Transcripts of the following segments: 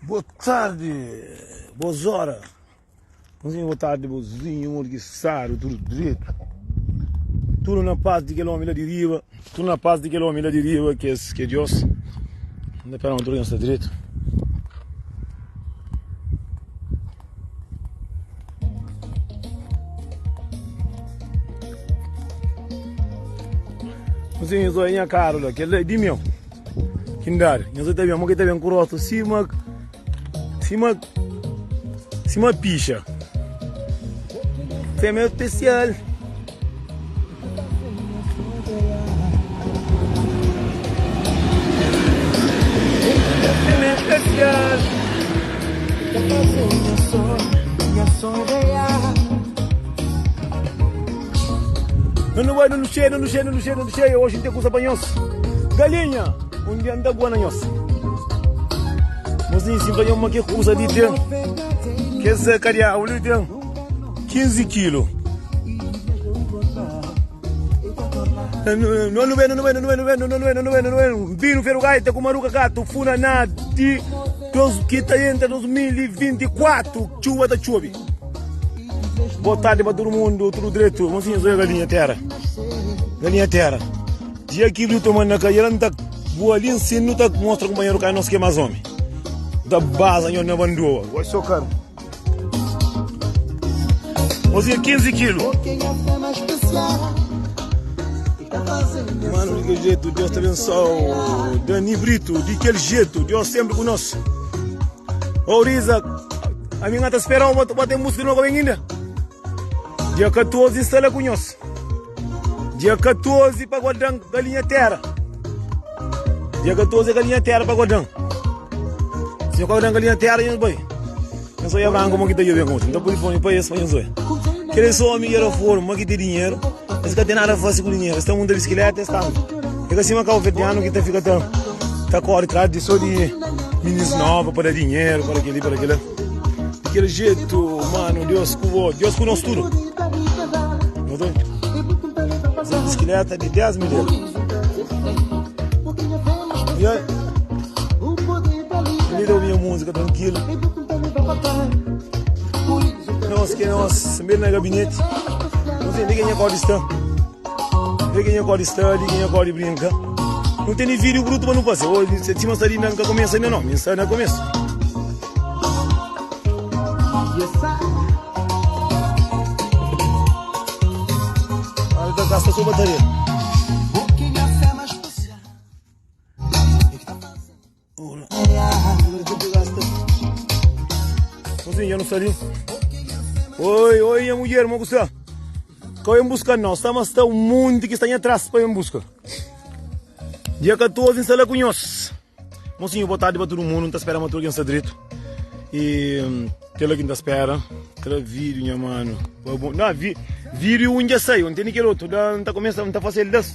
Boa tarde, boas horas. Boa tarde, bozinho, amor que saro, tudo direito. Tudo na paz de aquele homem lá de riba. Tudo na paz de aquele homem lá de riba, que é Deus. Não dá para não tudo está direito. Bozinho, só é caro, aquele é de meu. Kindar, nós até vemos que tem coroto cima picha. Fêmea especial. Fêmea especial. Não vai, não cheio. Hoje tem coisa banhos. Galinha. Um dia anda boa na nossa. Mas nem se vai uma que usa de ter. Que essa caria, olha tem 15 quilos. Não. Vino ferro gaita com maruca gato, funa na de que está entre 2024, chuva da chuva. Boa tarde para todo mundo, tudo direito. Mas sim, sou galinha terra. Galinha terra. Dia que viu tomando na caia, não tá boa ali, ensino, tá mostra como banheiro cai nosso que é mais homem. Da base, eu não abandoa. Vai socar. Mozinha, 15 quilos. Mano, de que jeito, Deus te abençoe. Dani Brito, de que jeito, Deus sempre conosco. Ô, Risa, a minha tá esperando, bater música de novo ainda. Dia 14 instala conosco. Dia 14 para guardar galinha terra. Dia 14 galinha terra para guardar. Se eu guardar galinha terra, eu não eu só ia ganhar como que está eu bem. Então por isso para isso eu sou. Querer só amigo era fora, mas que tem dinheiro. Mas que tem nada a fazer com dinheiro. Está mundo de bicicleta, está. É que assim uma carro verdiano que fica tá corre atrás de só de meninos novos para dar dinheiro, para aquele. Daquele jeito, mano, Deus conosco tudo. Essa bicicleta de 10 mil euros. Ele deu minha música tranquilo. Nós, mesmo no gabinete. Não sei nem quem é cordista. Ninguém é cordista, brinca. Não tem nem vídeo bruto para não fazer. Hoje, se tinha uma sarinha que começa ainda não. Me sai no começo. Olha, gasta a sua bateria. Eu não sabia. Oi, a mulher, vamos gostar. Qual é em busca não? Estamos um monte que está aí atrás para ir em busca. Dia 14 instala com nós. Mocinho, boa tarde para todo mundo. Não está esperando tudo que está direito. E aquela que está espera. Aquela vídeo, minha mano. Não, vídeo um dia saiu. Não tem aquele outro. Não está começando, não está fazendo das.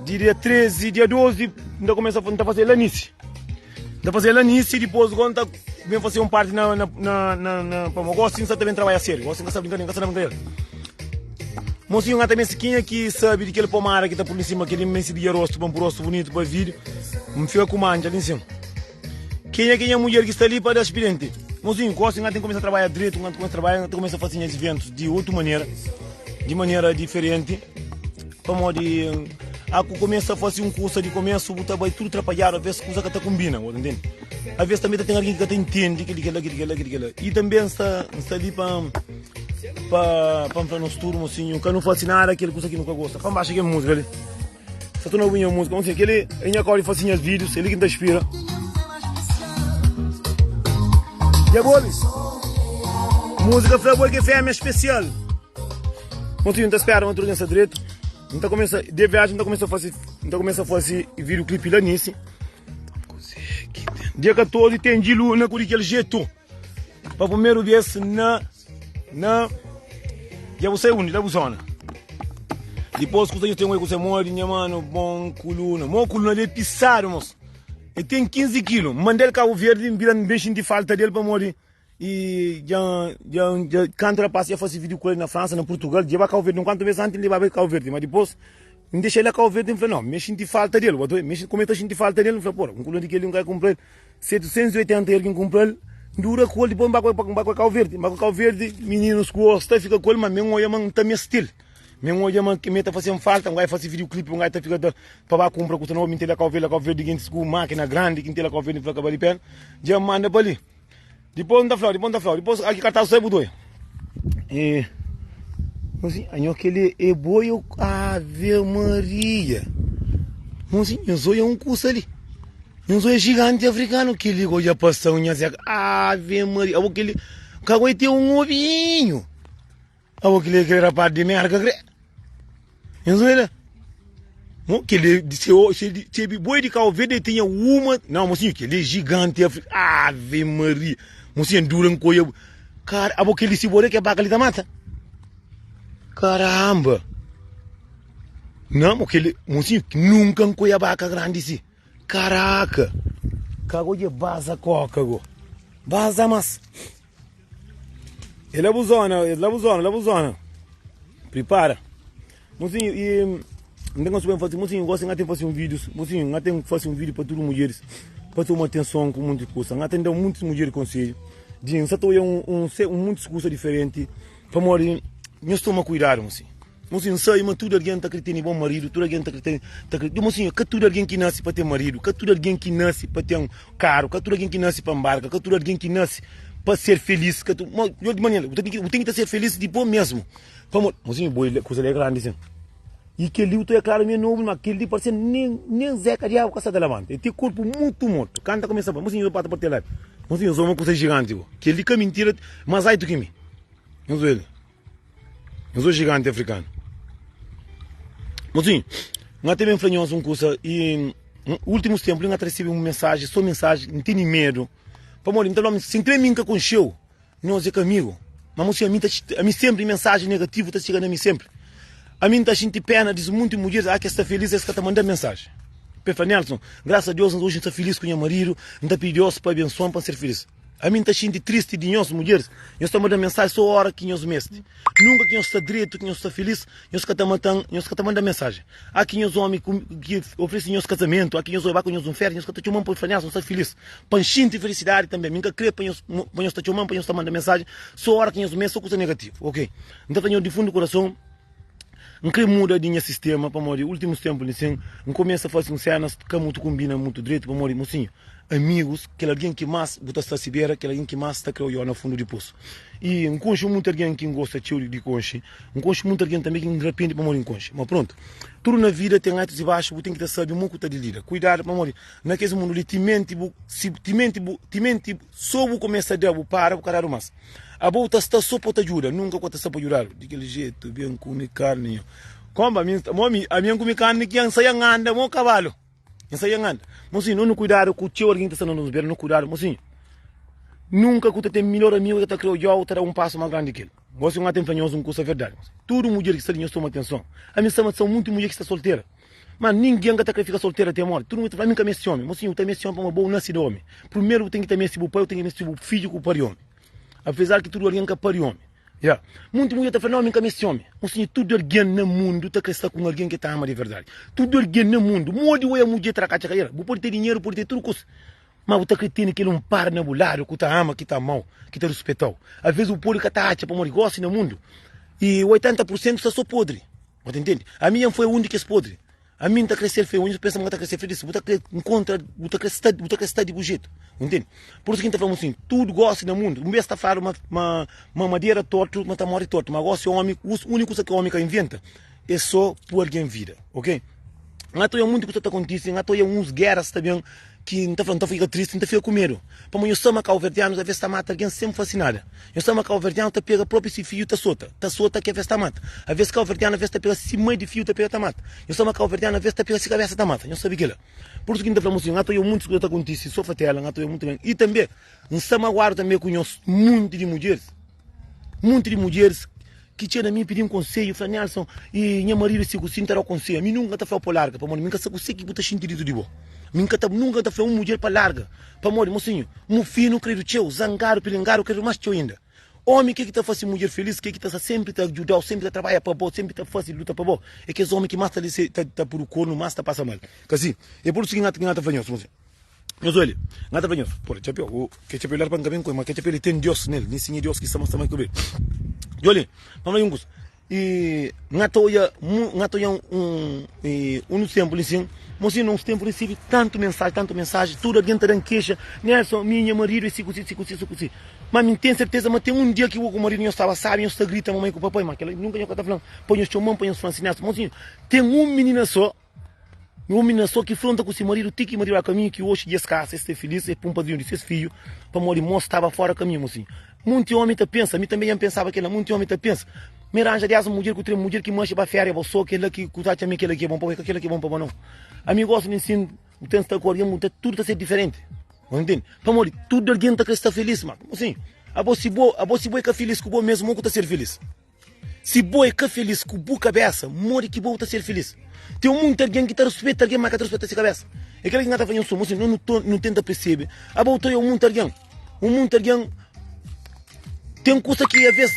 Dia 13, dia 12, não está começando, não está fazendo lá nisso. Está fazendo lá nisso e depois quando está bem fazer um parte na para o gosto, você também trabalha sério. Você não está brincando, não está brincando. Mocinho, até mesmo quem que sabe de aquele pomara que está por cima, aquele imenso de rosto, para um rosto bonito para vídeo, me fica com manja ali em cima. Quem é a mulher que está ali para dar aspirante? Mocinho, gosta tem que começar a trabalhar direito, quando começa a trabalhar, começa a fazer esses eventos de outra maneira, de maneira diferente, para modo de começa a fazer um curso de começo, vai tudo atrapalhar, a ver se coisa que está combina, entende? Às vezes também tem alguém que está entende aquilo. E também está ali para nos turmos, assim, que não faz nada, aquele coisa que nunca gosta. Como baixa que é música ali. Se tu não ouviu a música, vamos dizer, aquele em acordo faz os vídeos, ele que te inspira. E agora, música foi que fêmea especial. Vamos dizer, não espera, vamos turnar direito. Então começa, de viagem, então começa a fazer videoclipe lá nisso. Dia 14 tem de luna com aquele jeito. Para o primeiro vez já você é único, da zona. Depois que você tem um que você mora, minha mano, bom coluna dele pisado, moço. Ele tem 15 quilos. Mandei ele Cabo Verde, virando bem de falta dele para morrer. E já quando eu passei a fazer vídeo com ele na França, na Portugal, já vai Cabo Verde, não quanto vezes antes ele vai Cabo Verde, mas depois Não deixa ele a Cabo Verde, falei, não, me senti falta dele, como é que eu senti falta dele? Falei, porra, um culo daquele, um cara comprou 780 euros que comprou ele, dura com ele, depois vai para Cabo Verde, meninos gostam, fica com ele, mas mesmo olha, mas também é estilo. Mesmo olha, mas que me está fazendo falta, um gajo faz videoclipe, um gajo fica para comprar, custa não, me tem a Cabo Verde, que tem máquina grande, que tem a Cabo Verde, para acabar de pé, já manda para ali. Depois não dá flor, depois aqui cartão sai budoi. E assim, aquele é boi, Ave Maria. Assim, eu sou um curso ali. Eu sou gigante africano que ligou já passou unha Ave Maria. Aquele cagou tem um ovinho. Aquele rapaz de merda, cre. Eu sou ele. Aquele se boi de Cabo Verde tinha uma, não, assim, aquele gigante africano. Ave Maria. Assim, duram coia. Cara, aquele se boi que é baca ali da mata. Caramba! Não, aquele mocinho nunca um cuiabaca grande assim. Caraca! Cago de baza coca, go. Baza mas. Ele é abusona. Prepara. Mocinho, e não tem como fazer, mocinho, gosta de fazer um vídeo, mocinho, não tem que fazer um vídeo para todas as mulheres, para tomar atenção com muita coisa. Não tem muitas mulheres conselho. Dizem, só estou muitas coisas diferentes. Para morrer. Nós estamos a cuidar, assim. Assim, sei, mas tudo alguém está acreditando em bom marido, tudo alguém está acreditando. Assim, que tudo alguém que nasce para ter marido, que tudo alguém que nasce para ter um carro, que tudo alguém que nasce para embarcar, que tudo alguém que nasce para ser feliz. Que tu, de maneira, eu tenho que ser feliz de bom mesmo. Vamos, assim, boa coisa é grande, assim. E que ali, tu é claro, meu novo, mas aquele parece nem Zeca de água, caça da lavante. Tem corpo muito morto. Canta começa a assim, eu pato para ter lá. Assim, eu sou uma coisa gigante, que ele que é mentira, mas aí tu que me. Eu sou ele. Eu sou gigante africano. Mas sim, nós também falamos uma coisa e nos últimos tempos nós recebemos uma mensagem, só mensagem, não tem medo. Para morrer, então, se entrei minha com show, nós é comigo. Mas a mim sempre mensagem negativa está chegando a mim sempre. A mim está sentindo pena, diz muito mulheres, que está feliz, essa que está mandando mensagem. Pefa Nelson, graças a Deus, hoje está feliz com o meu marido, está pedindo para abençoar para ser feliz. A mim está sentindo triste de nós, mulheres. Nós estamos mandando mensagem só a hora que nós mestre. Nunca que nós está direito, que nós está feliz, nós que estamos mandando mensagem. Há que nós homens que oferecem nós casamento, há que nós vai com nós férias, nós que estamos chamando para nós está feliz. Panchinho e felicidade também. Nunca crê para nós está chamando, para nós está mandando mensagem, só a hora que nós mestre, só coisa negativa. Ok? Então, tenho de fundo do coração. Não queria mudar de sistema para morrer. Últimos tempos, assim, não começa a fazer cenas que muito combina muito direito para morrer, mocinho. Amigos, que alguém que mais está a saber, que alguém que mais está a criar no fundo do poço. E não conheço muito alguém que gosta de conche. Não conheço muito alguém também que de repente para morrer em conche. Mas pronto, tudo na vida tem altos e baixos, tem que saber muito que está de lida. Cuidado para morrer. Naquele mundo de timente, só começa a dar para o caralho mais. A volta está só para te ajudar, nunca para te ajudar. De aquele jeito, bem comer carne. Como a minha comer carne que sai anda, meu cavalo. Sai anda. Mocinho, não cuidar com o teu alguém que está nos ver, não cuidar, mocinho. Nunca que tu tem melhor amigo que está criando eu, terá passo mais grande que ele. Você não tem fanhoso um curso verdade. Tudo mulher que está ali, toma atenção. A minha são muito mulher que está solteira. Mas ninguém que está ficar solteira até morte. Tudo muito vai me caminhar esse homem. Mocinho, eu também esse homem para uma boa nascida homem. Primeiro eu tenho que ter esse pai, eu tenho que ter esse filho com o pai homem. Apesar que tudo alguém que pariu homem. Yeah. Muito mulher está falando, não, esse homem. Assim, tudo alguém no mundo está crescendo com alguém que está ama de verdade. Tudo alguém no mundo. Modo é a mulher tracar a carreira. Pode ter dinheiro, pode ter tudo coisa. Mas você acredita que ele não para na bulada, que está ama, que está mal, que está respeitado. Às vezes o povo que está acha para morrer, gosta no mundo. E 80% está só podre. Você entende? A minha foi a única que é podre. A mim está a crescer feio, onde pensa que está a crescer feio, você encontra, você crescer de jeito, entende? Por isso que a gente fala assim, tudo gosta no mundo. Um mês está a falar uma madeira torta, mas está morre torta. Mas gosta o homem, o único que o homem inventa é só por alguém vida, ok? Não é muito que está acontecendo, não é uns guerras também que não está falando, fica triste, não fica com medo. Para mim, eu sou uma calverdiana, às vezes está mata alguém sempre fascinada. Eu sou uma calverdiana, está pega próprio esse fio, está solta que às vezes está mata. Às vezes calverdiana, às vezes está pega esse meio de fio, está pega, está mata. Eu sou uma calverdiana, às vezes está pega essa cabeça, está mata. Eu sabia que ela. Por isso que a gente fala assim, não é muito que está acontecendo, só fatela, não é muito bem. E também, não se magoar também conheço muito de mulheres que tinha na mim pedir um conselho, falei, Nelson, e minha marido se você terá o conselho, a mim nunca está falando para larga, para morrer, nunca sei que você sentido de boa. Nunca está falando uma mulher para larga, para morrer, mocinho, meu filho não creio teu, zangaro, pilingar, eu quero mais teu ainda. Homem que está fazendo mulher feliz, que está sempre está ajudar, sempre está trabalhar para bom, sempre está fazendo luta para bom. É que esse homem que mais está por o corno, mais está passa mal. Que assim, é por isso que não está falhando, moço. Mas olha, não está falhando. Por exemplo, que tipo olhar para o caminho, mas que tipo ele tem Deus nele, nem sim Deus que está mais também que ver. Olha, vamos lá, Jungus. E não estou um tempo assim, mas não tempo recebi tanto mensagem, tudo adianta da queixa, Nelson, minha marido, esse coisa. Mas me tem certeza, mas tem um dia que o marido não estava, sabe, eu estou gritando, mamãe com o papai, mas ela nunca está falando, põe o seu mão, põe os francinhos, mas tem um menino só que fronta com esse marido, tique marido a caminho, que hoje dia escassa, este feliz, é um padrinho de seus filhos, para morrer, moço estava fora a caminho, assim. Muito homem tá pensa, mim também pensava que ela, muito homem tá pensa. Me arranja aliás uma mulher que mulher que mancha para férias, você aquele que cuida também aquele que é bom para aquele que é bom para não. A mim gosta de ensino, o tempo está correndo, tudo está ser diferente. Entende? Para morrer, tudo alguém tá que está feliz, mano. Assim, a você boa que feliz com o bom mesmo, que tá ser feliz. Se boa que feliz com o cabeça, morre que boa tá ser feliz. Tem muito alguém que tá respeita alguém, mas que tá respeita essa cabeça. É aquele que não tá fazendo som, assim, não tenta perceber. A boa é muito alguém. Tem coisa que às vezes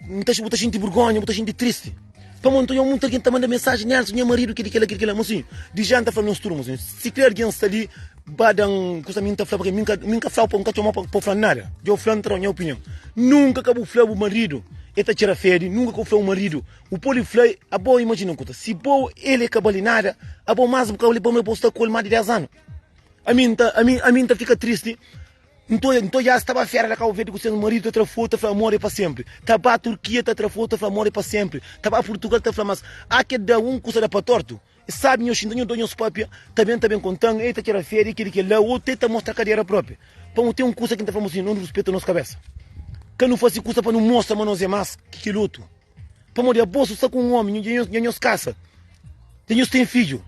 muita gente vergonha, muita gente triste. Para muito alguém está mandando mensagem, Nelson, meu marido, aquele, mas assim, de janta para nós turmos, se quer alguém está ali, badam, coisa minha tá falando, minha fala para um cachorro para falar nada. Eu falo para minha opinião. Nunca acabou falar o marido, eta tira férias, nunca acabou falar o marido. O poliflay, a boa imagina coisa. Se boa ele acaba ali nada, a boa mais porque ele para me postar com ele mais de 10 anos. A mim tá fica triste. Então já estava fera da Cabo Verde com o seu marido, outra foto, foi amor para sempre. Estava a Turquia, outra foto, foi amor para sempre. Estava a Portugal, foi mas há que dar um coisa para torto. Sabe, eu xindanho do nosso papi, também contando, eita que era férias, aquele lá, ou tenta mostrar a carreira própria. Para ter um coisa que está falando assim, não respeita a nossa cabeça. Que não fosse coisa para não mostrar, mas não é mais que luto. Para morrer a bolsa, só com um homem, e nós caça. E nós tem filho.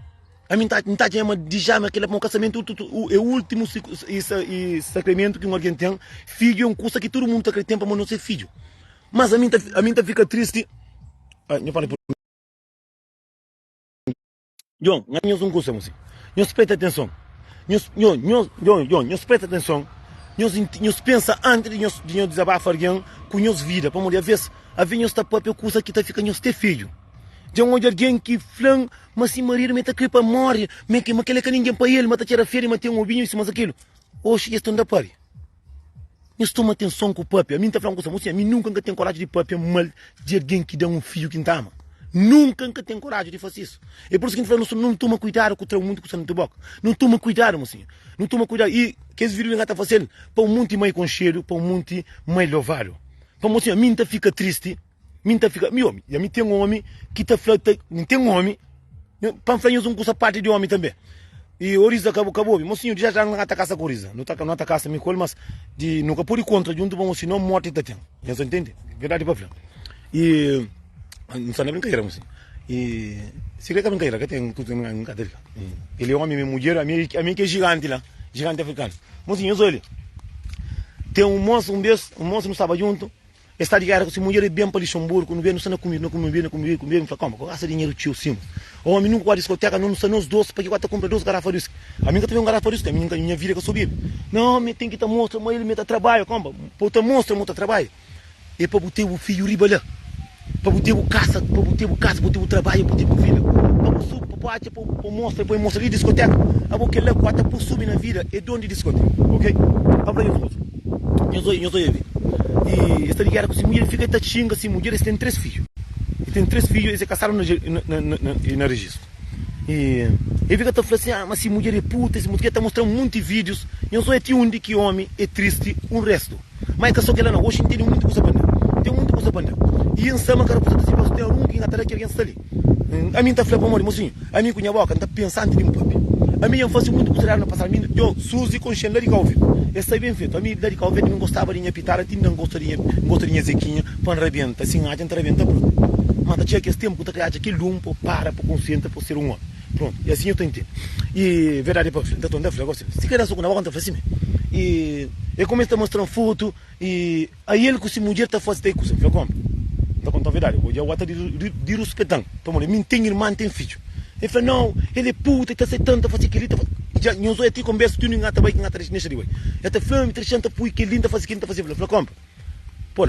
A mim tá chama de já aquele um casamento é o último sacramento que alguém tem. Filho é um coisa que todo mundo tá querendo para não ser filho. Mas a mim tá fica triste. Eu falei por John, nós não gostamos assim. Nós presta atenção. Nós presta atenção. Nós pensa antes de nós desabafar alguém com nós vida, para morrer a vez nós tá própria coisa que tá ficando nós ter filho. De alguém que flan, mas se marido me tá querendo para morrer, mas aquele que ninguém para ele, mas tá tirar feira, mas tem um ovinho e mas aquilo. Hoje isso não dá para. Nós toma atenção com o papi. A mim tá falando com você, a mim nunca tenho coragem de papi mal de alguém que dá um filho que não ama. Nunca tenho coragem de fazer isso. É por isso que a gente fala, não toma cuidado com o muito que você não te boca. Não toma cuidado, mocinho. Não toma cuidado. E que esse vídeo está fazendo para um monte mais concheiro, para um monte mais louvado. Para mocinho, a mim tá fica triste. Meu homem, e a mim tem um homem que tá falando, não tem um homem, para falar isso com parte de homem também. E o Oriza acabou, mocinho, já não ataca com o Oriza, não ataca me colo, mas de nunca por contra junto para mocinho, não morte tá tendo. Já entende? Verdade para falar. E não sabe brincadeira, mocinho. E se quer que brincadeira, que tem tudo em cadeira. Ele é homem, minha mulher, a mim que é gigante lá, gigante africano. Mocinho, eu sou ele. Tem um moço não estava junto. Está de guerra com essa mulher bem para Luxemburgo, não vê, não está comigo, me fala, como, gasta dinheiro tio sim. O homem nunca vai discoteca, não está nos doces, porque eu comprar 2 garrafas de uísque. A minha também um garrafa de uísque, minha vida que eu subi. Não, me tem que estar mostra, mas ele me dá trabalho, como, para mostra muito trabalho. E para botar o filho riba lá, para botar o caça, para botar o trabalho, para botar o filho. Para subir, para mostra ali discoteca. A boca lá, para subir na vida, é dono de discoteca, ok? Para eu sou ele. E esta guerra com essa mulher fica até xinga, assim, mulher, tem 3 filhos. E tem 3 filhos e se casaram na registro. E fica falando assim, mas essa mulher é puta, essa mulher está mostrando muitos vídeos. E eu sou onde que homem é triste, o resto. Mas que só que ela não, hoje tem muito coisa para andar. Tem muito coisa para andar. E em cima, cara, você está se tem um que até que alguém está ali. A mim está falando para morrer, mocinho. A mim com minha boca, está pensando em papi. A mim eu faço muito coisa na passada. Eu, Suzy, com Xen, lá de Calvin. Essa é bem feito. A mim, lá de Calvin, não gostava de minha pitar, não gostaria de minha zequinha, para arrebenta. Assim, a gente arrebenta, pronto. Mas tinha que esse tempo, que aquele lumpo para consciente, para ser um homem. Pronto. E assim eu estou entendendo. E, verdade, para frente. Então, se quer só com a boca, está assim. E eu começo a mostrar foto, e aí ele com essa mulher está fazendo coisa. Viu como? Está contando a verdade. Hoje eu vou de respeitar. Então, mim tem irmã, tem filho. Ele falou, não, ele é puta, está aceitando, está fazendo aquilo, já não sou a ti conversa, tu não engata bem, que engata nesse dia. Ele está falando, está achando que ele está fazendo aquilo, está fazendo, falou, compra. Pô,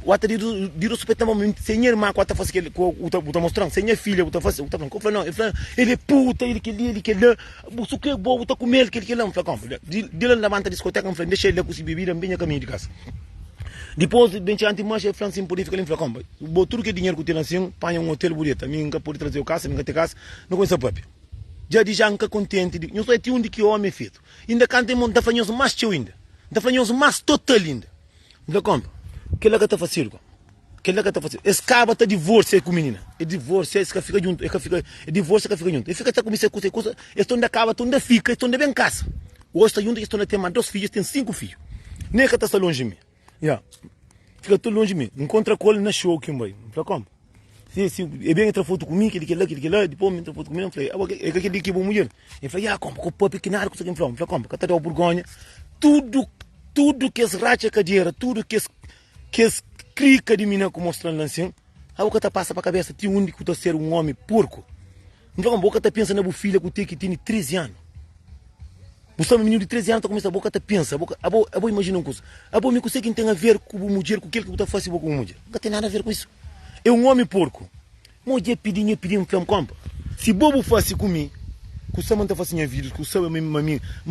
o ato de respeitar muito, sem irmã, quando faz aquele, o tá mostrando, sem a filha, o tá fazendo, o tá falando, não, ele é puta, ele que lá, o que é bom, o tá com ele, que lá, não, como, de lá levanta a discoteca, deixa ele com se bebida, bem a caminho de casa. Depois, bem antes, mas é França, por isso que ele falou, como, tudo que é dinheiro que tem assim, panha um hotel bonito, a mim nunca pode trazer o casa, nunca ter casa, não conheço a papi. Já de já nunca contente, não sou de onde que o homem é feito. Ainda canta em monte, da mais teu ainda, da fanhoso mais total ainda. Não como. Que lá que está fazendo? Que lá que está fazendo? Esse cara está divorciado com a menina. É divórcio, esse que fica junto. É divórcio que fica junto. Ele fica até com essa coisa. Eles estão da cava, estão da fica, estão da bem casa. Hoje está junto, estão da tem mais 2 filhos, tem 5 filhos. Nem que está longe de mim. Yeah. Fica tudo longe de mim. Encontra com ele na show que vai. Não como. Sim, é bem entra foto comigo, que ele lá, depois me entra foto comigo. Eu falei, é que aquele que é bom mulher. Ele falou, como, com o papo que nada, com isso aqui. Eu falei, como, que está da Borgonha. Tudo que esse racha cadeira, tudo que esse crica de mina que mostrando assim, a boca passa para a cabeça, tem um único ser um homem porco. Então a boca pensa na filha que tem 13 anos. Você é um menino de 13 anos, começa a boca pensa, a boca imagina uma coisa. A boca me consegue tem a ver com a mulher, com aquele que está fazendo com a mulher. Não tem nada a ver com isso. É um homem porco. Mulher pedindo, me compra. Se bobo faz comigo, que o Samanta faz minha vida, que o Samanta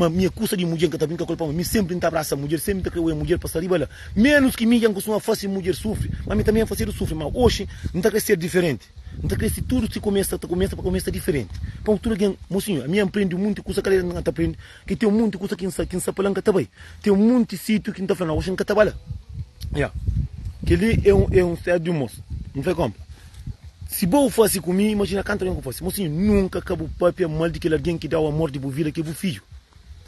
minha cursa de mulher que está brincando com a mim sempre está abraça a mulher, sempre está a mulher para sair lá. Menos que minha que faz mulher sofre, mas também a fazer sofre, mas hoje não está a ser diferente. Não está a crescer tudo se começa diferente. Então tudo que mocinho, a minha aprende muito coisa que ela não está aprendendo, que tem muito coisa que não se palanca também. Tem muito sítio que não está falando, hoje não está trabalhando. Yeah. Que ali é um estado de moço, não foi como. Se eu fosse comigo, imagina quanto eu fosse. Mocinho, nunca acabou papo mal de que alguém que dá o amor de vida que é o filho.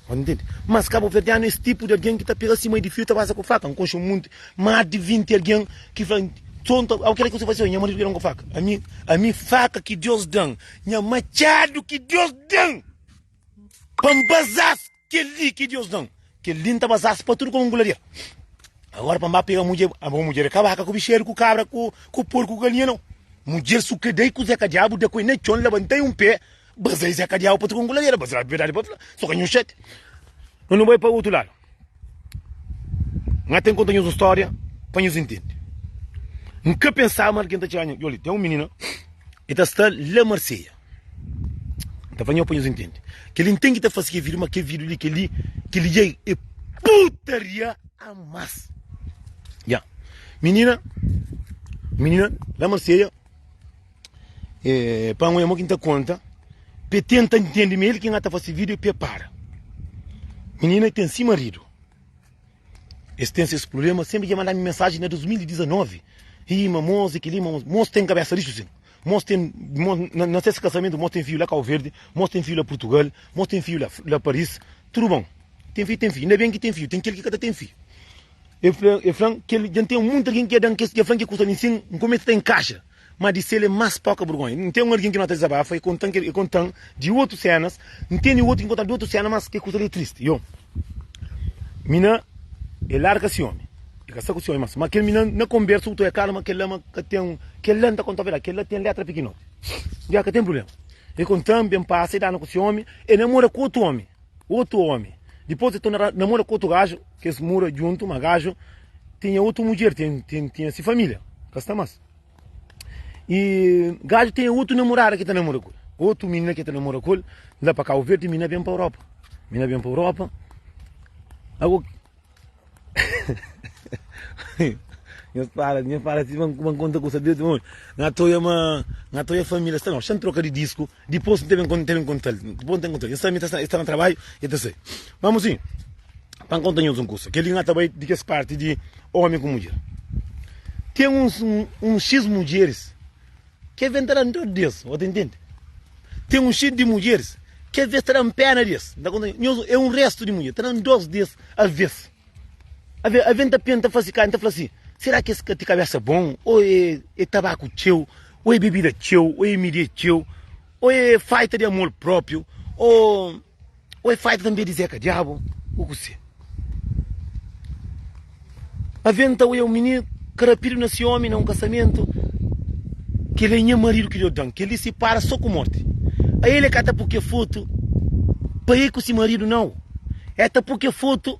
Entende? Mas Cabo Verdeano é esse tipo de alguém que está pegando acima de fio, está fazendo com faca. Um coxo muito, mais de 20 alguém que fala, o que é que você faz? Minha mãe não com faca. A minha faca que Deus dá, minha machado que Deus dá, pambazas que Deus dá, que linda bazas para tudo como golaria. Agora para pegar a mulher acaba com o bicheiro, com o cabra, com o porco, com o galinha não. Mulher sucedei com o Zeca Diabo, depois nem chão, levantei um pé, basei Zeca Diabo para tu com goleira, basei a verdade para falar, só ganhou 7. Eu não vou para o outro lado. Não tem conta nenhuma história, para nos entender. Nunca pensava que está chegando, olha, tem um menino, ele está lá Marseille. Está falando para nos entender. Que ele entende que está fazendo vídeo, mas que vídeo ali, que ele é putaria a massa. Já. Menina, lá Marseille, para um irmão que não conta, tenta entender ele que está fazendo vídeo e prepara. Menina tem 5 marido. Eles têm esse problema, sempre ia mandar -me mensagem em 2019. E moço, que moço tem cabeça disso sim. Moço tem, não sei se casamento, moço tem filho lá Cabo Verde, moço tem filho lá Portugal, moço tem filho lá Paris, tudo bom. Tem filho. Ainda bem que tem filho, tem aquele que cada tem filho. Eu falo que ele tem muito alguém que é que custa assim, um começo em caixa. Mas disse ele é mais pouca vergonha. Não tem alguém que não está desabafa e contando de outras cenas, não tem outro que conta de outras cenas, mas que custa ali triste. Eu, mina, é larga esse homem. É casar com esse homem, mas aquele mina não conversa, tu é calma, que ele tem que ele não está contando verdade, que ele tem letra pequena. Já que tem problema. Ele contando bem passa e dá com esse homem, ele namora com outro homem. Depois ele namora com outro gajo, que se mora junto, mas gajo tinha outra mulher, tinha essa família, que está mais. E gajo tem outro namorado que está namorando com ele. Outro menino que está namorando com ele. Lá para Cabo Verde, menina vem para a Europa. Agora... eu falo assim, vamos contar com o sabia do na tua família está não, sem troca de disco, depois não tem contar, depois tem contar. Está no trabalho e tá sei. Vamos sim. Para contar um curso, que ele não trabalha de que parte de homem com mulher. Tem uns X mulheres que venderão todo Deus, você entende? Tem um X de mulheres que venderão pena disso. É um resto de mulher, terão 2 dias a vez. A venda penta faz assim, será que esse de cabeça bom? Ou é tabaco teu? Ou é bebida teu? Ou é mídia teu? Ou é feita de amor próprio? Ou é feita também de Zeca Diabo? O que você? A venda é um menino carapiro nesse homem, num casamento, que ele é marido que lhe dão, que ele se para só com morte. Aí ele cata porque foto, para ir com esse marido não. É porque foto,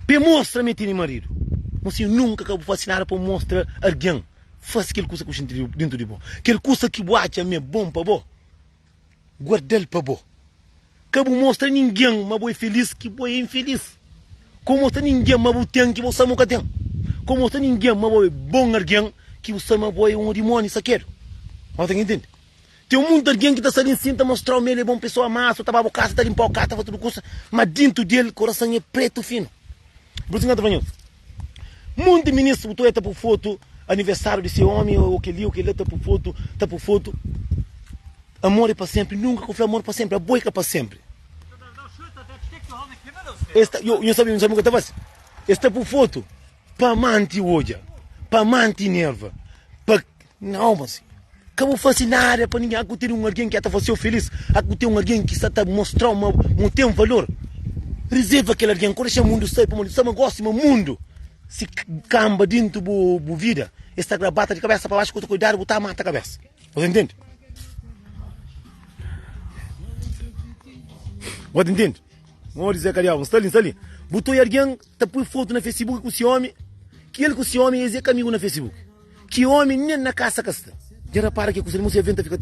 para mostra-me ter marido. mocinho, nunca que eu vou fascinar para mostrar alguém. Faz aquele coisa que eu sinto dentro de você. Aquele coisa que eu acho é bom para você. Guarda ele para você. Que eu mostra ninguém, mas eu é feliz, que eu é infeliz. Como mostra ninguém, mas eu tenho que você nunca tem. Como mostra ninguém, mas eu é bom alguém, que você é um demônio, isso quero. Você entende? Tem um mundo de alguém que está saindo assim, está mostrar o meio, é bom pessoa massa, está a casa, está limpar o carro, está tudo coisa, mas dentro dele o coração é preto fino. Por isso que eu estou falando. Muito ministro botou está por foto, aniversário desse homem, ou aquele está por foto. Amor é para sempre, nunca confio amor para sempre, a boica para sempre. Eu sabia o que eu estava fazendo. Está por foto, para amante hoje, para amante nerva, para... Não, mas... Como fascinar para ninguém, ter um alguém que está fazendo feliz, ter um alguém que está a mostrar tem um valor. Reserva aquele alguém, quando o mundo sai para o mundo, se gosta do mundo, se camba dentro da vida, esta gravata de cabeça para baixo, com cuidado, botar a mata a cabeça. Você entende? Você entende? Vamos dizer, cara, está ali. Botou alguém, está por foto na Facebook com esse homem, que ele com esse homem é caminho na Facebook. Que homem nem na casa que está. Já para que você não se eventa, fica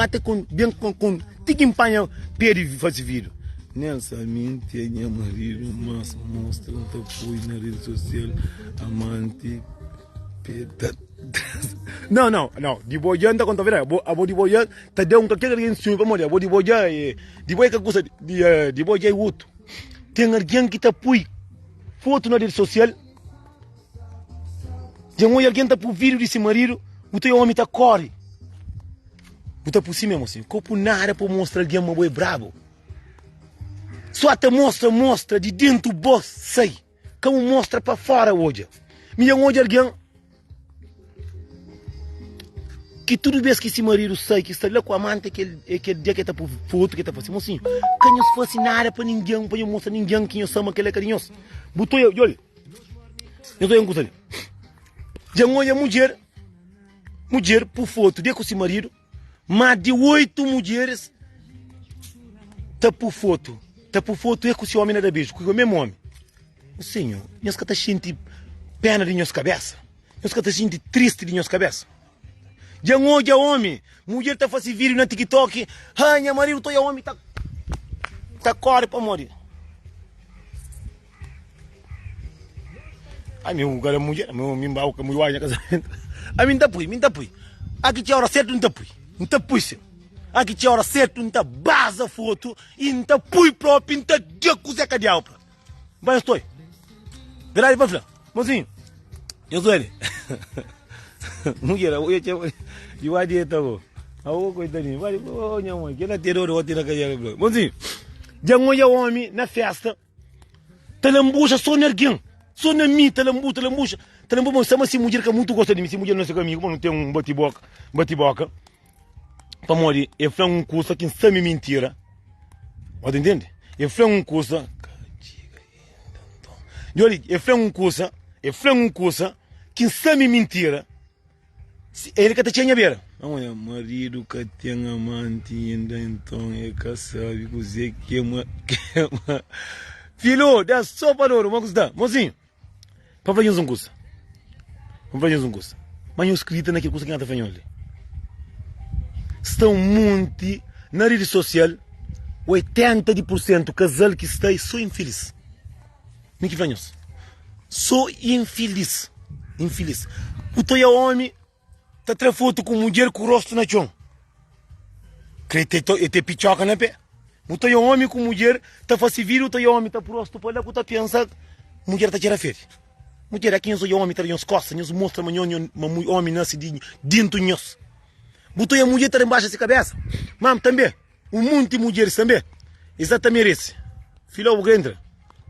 até com tique empanha, perde fazer vídeo. Nessa mente, minha marido, mas mostra um apoio na rede social, amante, peta. Não. De boia não conta verdade. A boa de boia, tá deu um qualquer alguém sujo para morrer. A boa de boia que coisa de boia é outro. Tem alguém que tá apoia foto na rede social. Tem alguém que tá por vídeo desse marido. O teu homem está corre. O teu por si mesmo assim. Corpo nada para mostrar alguém uma boa bravo. Só te mostra de dentro do bolso, sai. Como mostra para fora hoje. Minha hoje alguém que tudo vez que esse marido sai, que está lá com a amante, que dia que está por foto, que está por cima assim. Que não fosse nada para ninguém, para eu mostrar ninguém que eu chamo que ele é carinhoso. Botou eu, olha. Eu estou em coisa ali. Já olha mulher por foto de com esse marido, mais de 8 mulheres tá por foto é com esse homem da beijo, com o mesmo homem. O senhor, nós que tá sentindo pena de nossa cabeça, nós que tá sentindo triste de nossa cabeça. Já hoje homem, mulher tá fazendo vídeo na TikTok, ai, meu marido tô homem tá corre para morrer. Ai, meu cara mulher, meu mimbau que mulher na casamento. A mim tá pui. Aqui tinha hora certa, não tá pui, sim. Aqui tinha hora certa, não tá baza foto, e não tá pui próprio, não tá de cozeca de alpa. Mas estou. Verdade, para falar. Mozinho, eu sou ele. Mulher, eu vai dieta, vou. Ah, coitadinho, vai, ô, minha mãe, que ela tirou, vou tirar a cadeira. Mozinho, já não é homem na festa, talambucha só nerguinho. Só na mim, talambucha. Talambucha, chama se mulher que muito gosta de mim, se mulher não é comigo, como não tem um bate-boca. Para morrer, eu falo uma coisa que não é mentira. Você entende? Eu falo uma coisa. Eu falo uma coisa que não é mentira. Ele que está a ver. Não, marido que tem amante, ainda então é casado, você queima. Filho, dá só para ouro, vamos dar. Mozinho, para fazer uma coisa. Mas eu escrito naquela coisa que não está fazendo. Estão muito na rede social, 80% casal que está aí só infeliz. Me que venhas. Só infeliz. O teu homem está a foto com mulher com o rosto na chão. E te pichoca na pé. O teu homem com mulher está fazendo vídeo, o teu homem está por rosto para lá, que está pensando, mulher está a tirar férias. Mulher aqui não é homem, está nas costas, não mostra o homem nasce dentro de nós. Botou a mulher está embaixo da cabeça. Mas também, um monte de mulheres também. Exatamente esse. Filho do grande.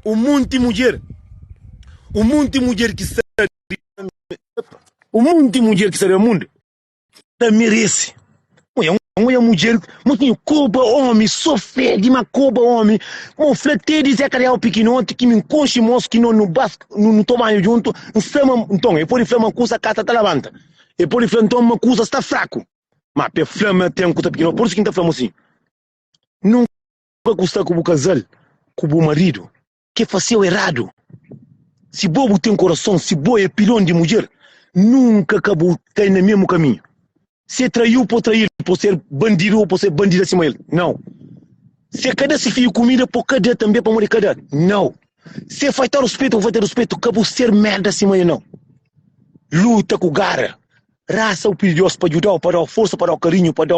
Um monte de mulher que está no mundo. Também merece. Uma mulher, muito coba homem, sofre de uma coba homem. Um flete de Zé Carial pequenote que me enconche moço que no basco, no tamanho junto, então, e por isso uma coisa cata tá levanta. E por isso então uma coisa está fraco. Mas pe flama tem um coisa pequeno, por isso que está falando assim. Nunca custa com o casal, com o marido, que fazia errado. Se bobo tem coração, se boa é pilhão de mulher, nunca acabou cair no mesmo caminho. Se traiu por trair, por ser bandido ou por ser bandido acima dele. Não. Se cada se fio comida por cada também para morrer cada. Não. Se vai ter respeito ou vai ter respeito, acabou ser merda acima dele, não. Luta com garra. Raça o Deus para ajudar, para dar força, para dar carinho, para dar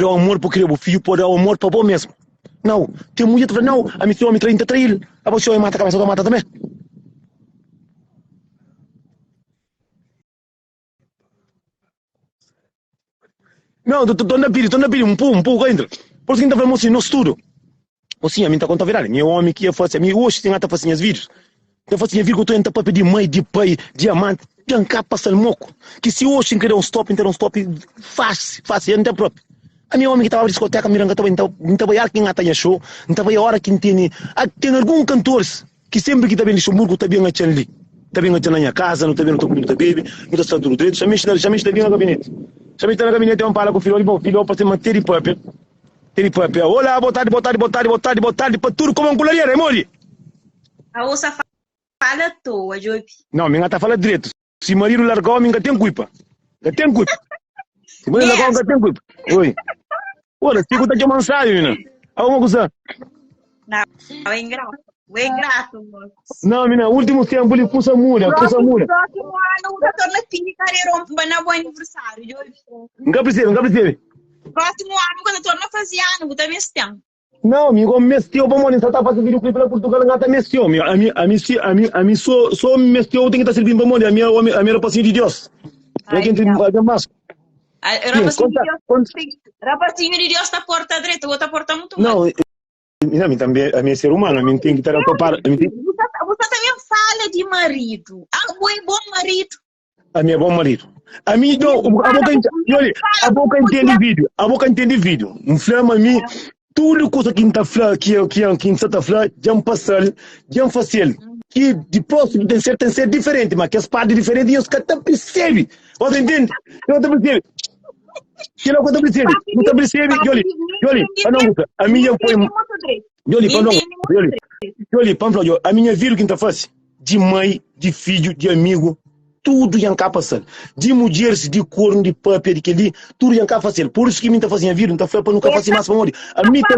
amor para criar o filho, para dar amor para você mesmo. Não. Tem mulher que fala, não, a minha homem tenta trair. A você mata a cabeça da mata também. Não, estou na pilha, um pouco ainda. Por isso que ainda vamos assim, no estudo. Assim, a mim está conta virar. Meu homem que ia fazer, a mim hoje tem até fazer as vídeos. Então fazer vídeo que eu estou indo para pedir mãe, de pai, diamante, tancar passa o moco. Que se hoje querer um stop, fácil, eu não tem próprio. A minha homem que estava na discoteca, miranga estava a quem até show, não estava a hora que tem algum cantor que sempre que está bem em Luxemburgo, está bem a ali. Está bem a minha casa, não está bem no topo do bebê, não está tudo direito, chamei bem no gabinete. Chamei no gabinete, eu falo com o filho, bom, filho, para ser manter de papel. Olá, boa tarde, para tudo como um colaria, é mole? A ouça fala à toa, Job. Não, minha está falando direito. Se marido largou, minha tem culpa. Tem culpa. Se marido largou, minha tem culpa. Oi. Olha, se você está mansado, menina. Alguma coisa? Não, é ingrato. É ingrato, moço. Não, menina, último tempo ele puxa mura. Próximo ano, o doutor na filha rompe na bom aniversário, Job. Nunca precisa. Próximo ano, o doutor não fazia ano, o também tem. Não, amigo, mesteu, vamos ali, está fazendo vídeo clipe lá Portugal, não está mesteu, a mim só mesteu, tem que estar servindo para mole, a minha rapazinha de Deus. Tem que entrar mais. Rapazinho de Deus está porta direita, outra porta muito mal. Não, a mim também, a minha ser humano, a mim tem que estar a topar. Você também fala de marido. Bom marido. A minha bom marido. A mim, não, a boca entende vídeo. Um flama a mim, tudo coisa que está falando, que está falando, já passar, já fazer. Que de próximo tem ser diferente, mas que as partes diferentes, e os caras não percebem. Você entende? Não percebe. Que não percebe. Não percebe, Joli, a minha foi... Joli, a minha vida que está fácil. De mãe, de filho, de amigo, tudo já está passando. De mulheres, de corno, de papel, de que tudo já está fazendo. Por isso que me está fazendo a vida, não está falando para nunca fazer mais para morrer. A mim tem...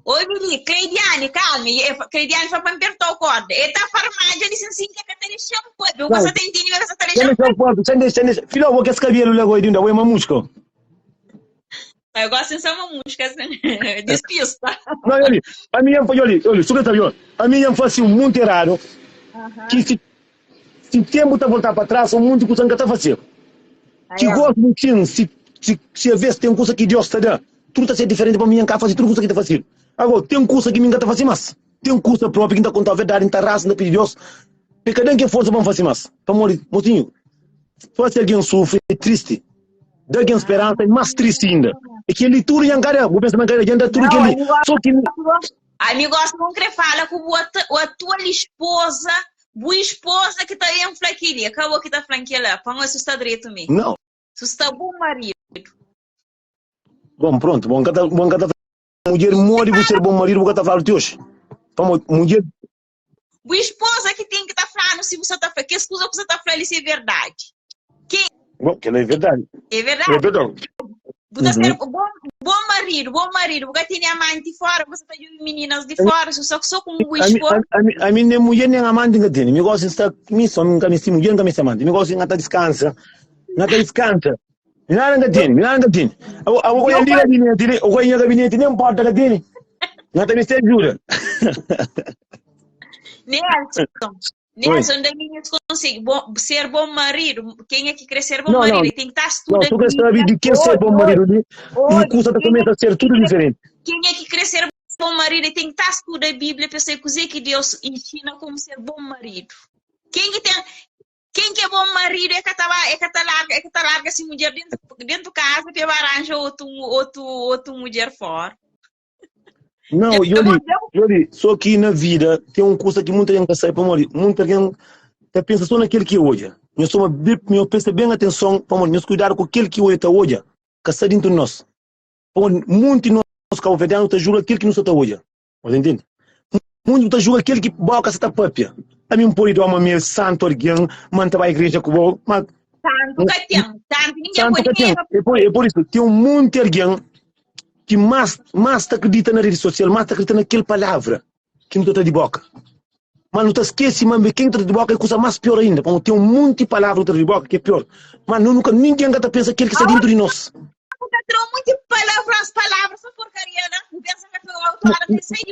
Oi, Mili, Cleidiane, calma. Cleidiane foi para me perguntar o corda. Ele está farmácia, ele disse que a Catarina shampoo. Você tem dinheiro, você está shampoo. Filho, eu vou que esse cabelo lá agora, eu vou uma música. Eu gosto de ser uma música, despista. Não, olha, a minha foi, olha, a minha foi assim, muito raro, que se tempo está voltar para trás, o mundo que você está fazendo. Que gosto do time, se a vez tem coisa que Deus está dando, tudo está sendo diferente para mim, cá fazer tudo coisa que está fazendo. Agora, tem coisa que me está fazendo mais. Tem coisa própria que está contando a verdade, está raça, está pedindo Deus. E cadê que força para fazer mais? Para morrer, mocinho. Só se alguém sofre, é triste. Dá alguém esperança, é mais triste ainda. É que ele tudo já cara, vou pensar na cara, já anda tudo que ele. Só que. Amigo, não quer falar com a tua esposa. Boa esposa que está aí em flaquilha. Acabou que está flanqueira. Para não assustar direito mesmo. Não. Assustar bom marido. Bom, pronto. Bom, cada mulher morre por ser bom marido, vou estar falando de hoje. Mulher. Boa esposa que tem que estar falando se você está falando. Que escusa que você está falando se é verdade. Bom, que não é verdade. É verdade. É verdade. Você ser bom marido, porque tem amante fora, você está de meninas de fora, só com o esposo. A mim nem mulher nem amante que tem. Me gosto de estar comigo, nunca me sinto mulher, nunca me sinto amante. Me gosto de estar descansa. Nada que tem. Eu vou ir no gabinete, nem importa que tem. Nada me jura. Nelson, da minha consegue ser bom marido. Quem é que quer ser bom marido? Ele tem que estar estudando. Não, tu quer saber de quem ser bom marido e custa começa a ser tudo diferente. Quem é que quer ser bom marido? Ele tem que estar estudando a Bíblia para saber que Deus ensina como ser bom marido. Quem que é bom marido é que tá larga essa mulher dentro de casa para arranjar outra mulher fora. Não, Yoli, só que na vida tem um curso que muita gente sai para morrer. Muita gente pensa só naquele que olha. Eu presto bem atenção para morrer. Nós cuidar com aquele que olha, que está dentro de nós. Muito de nós, que o verdadeiro, está julga aquele que não está olha. Você entende? Muito está julga aquele que boca está própria. A mim por isso meu santo alguém mantém a igreja com o Tanto que tem, tanto ninguém santo que tem. pode É por isso tem muito alguém que mais acredita na rede social, mais acredita naquela palavra que não está de boca. Mas não te esquece, mas quem está de boca é coisa mais pior ainda. Porque tem um monte de palavras de boca que é pior. Mas nunca ninguém pensa aquele que está dentro de nós. Entrou muito palavras, essa porcaria, né? Não pensa que foi o autor que sei de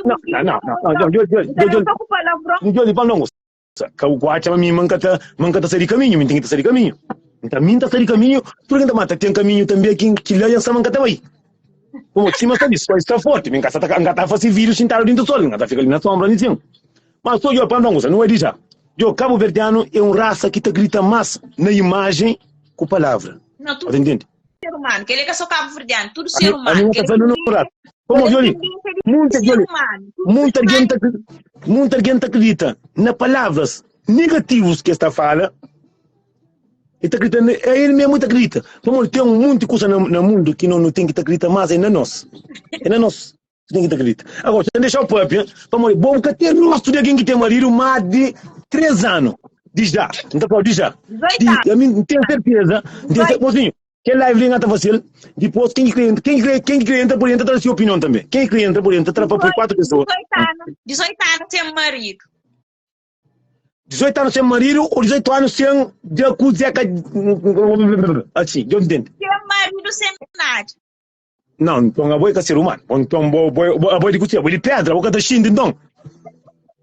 eu digo não. Que o guacha me manca tá sair caminho, me tem que sair caminho. Então, mim tá sair caminho, porque ainda mata tem caminho também que lhe essa manca também. Como cima está disso, está forte, me casa tá fazendo vírus sentado dentro do sol, não tá fica ali na sombra nem. Mas só eu para não é disso. Eu Cabo Verdeano é uma raça que te grita mais na imagem com palavra. Não, tudo entende? Ser humano, que ele é só Cabo Verdeano, tudo ser humano. Como eu li, muita gente acredita nas palavras negativas que esta fala. É ele mesmo que acredita. Como tem um monte de coisa no mundo que não tem que acreditar mais, é na nós. É na nós. Tem que acreditar. Agora, deixa o próprio, vamos ver, bom que ter nosso de alguém que tem marido mais de 3 anos. Diz já, então diz já. A mim tenho certeza, mozinho, que live linha está fácil. Depois quem entra por dentro traz sua opinião também. Quem entra por dentro traz por 4 pessoas. 18 anos sem marido. 18 anos sem marido ou 18 anos sem de cuzeca assim, eu entendo. Sem marido sem nada. Não, então a boi é ser humano. Então a boi de cuzeca, boi de pedra, o que está xinto então.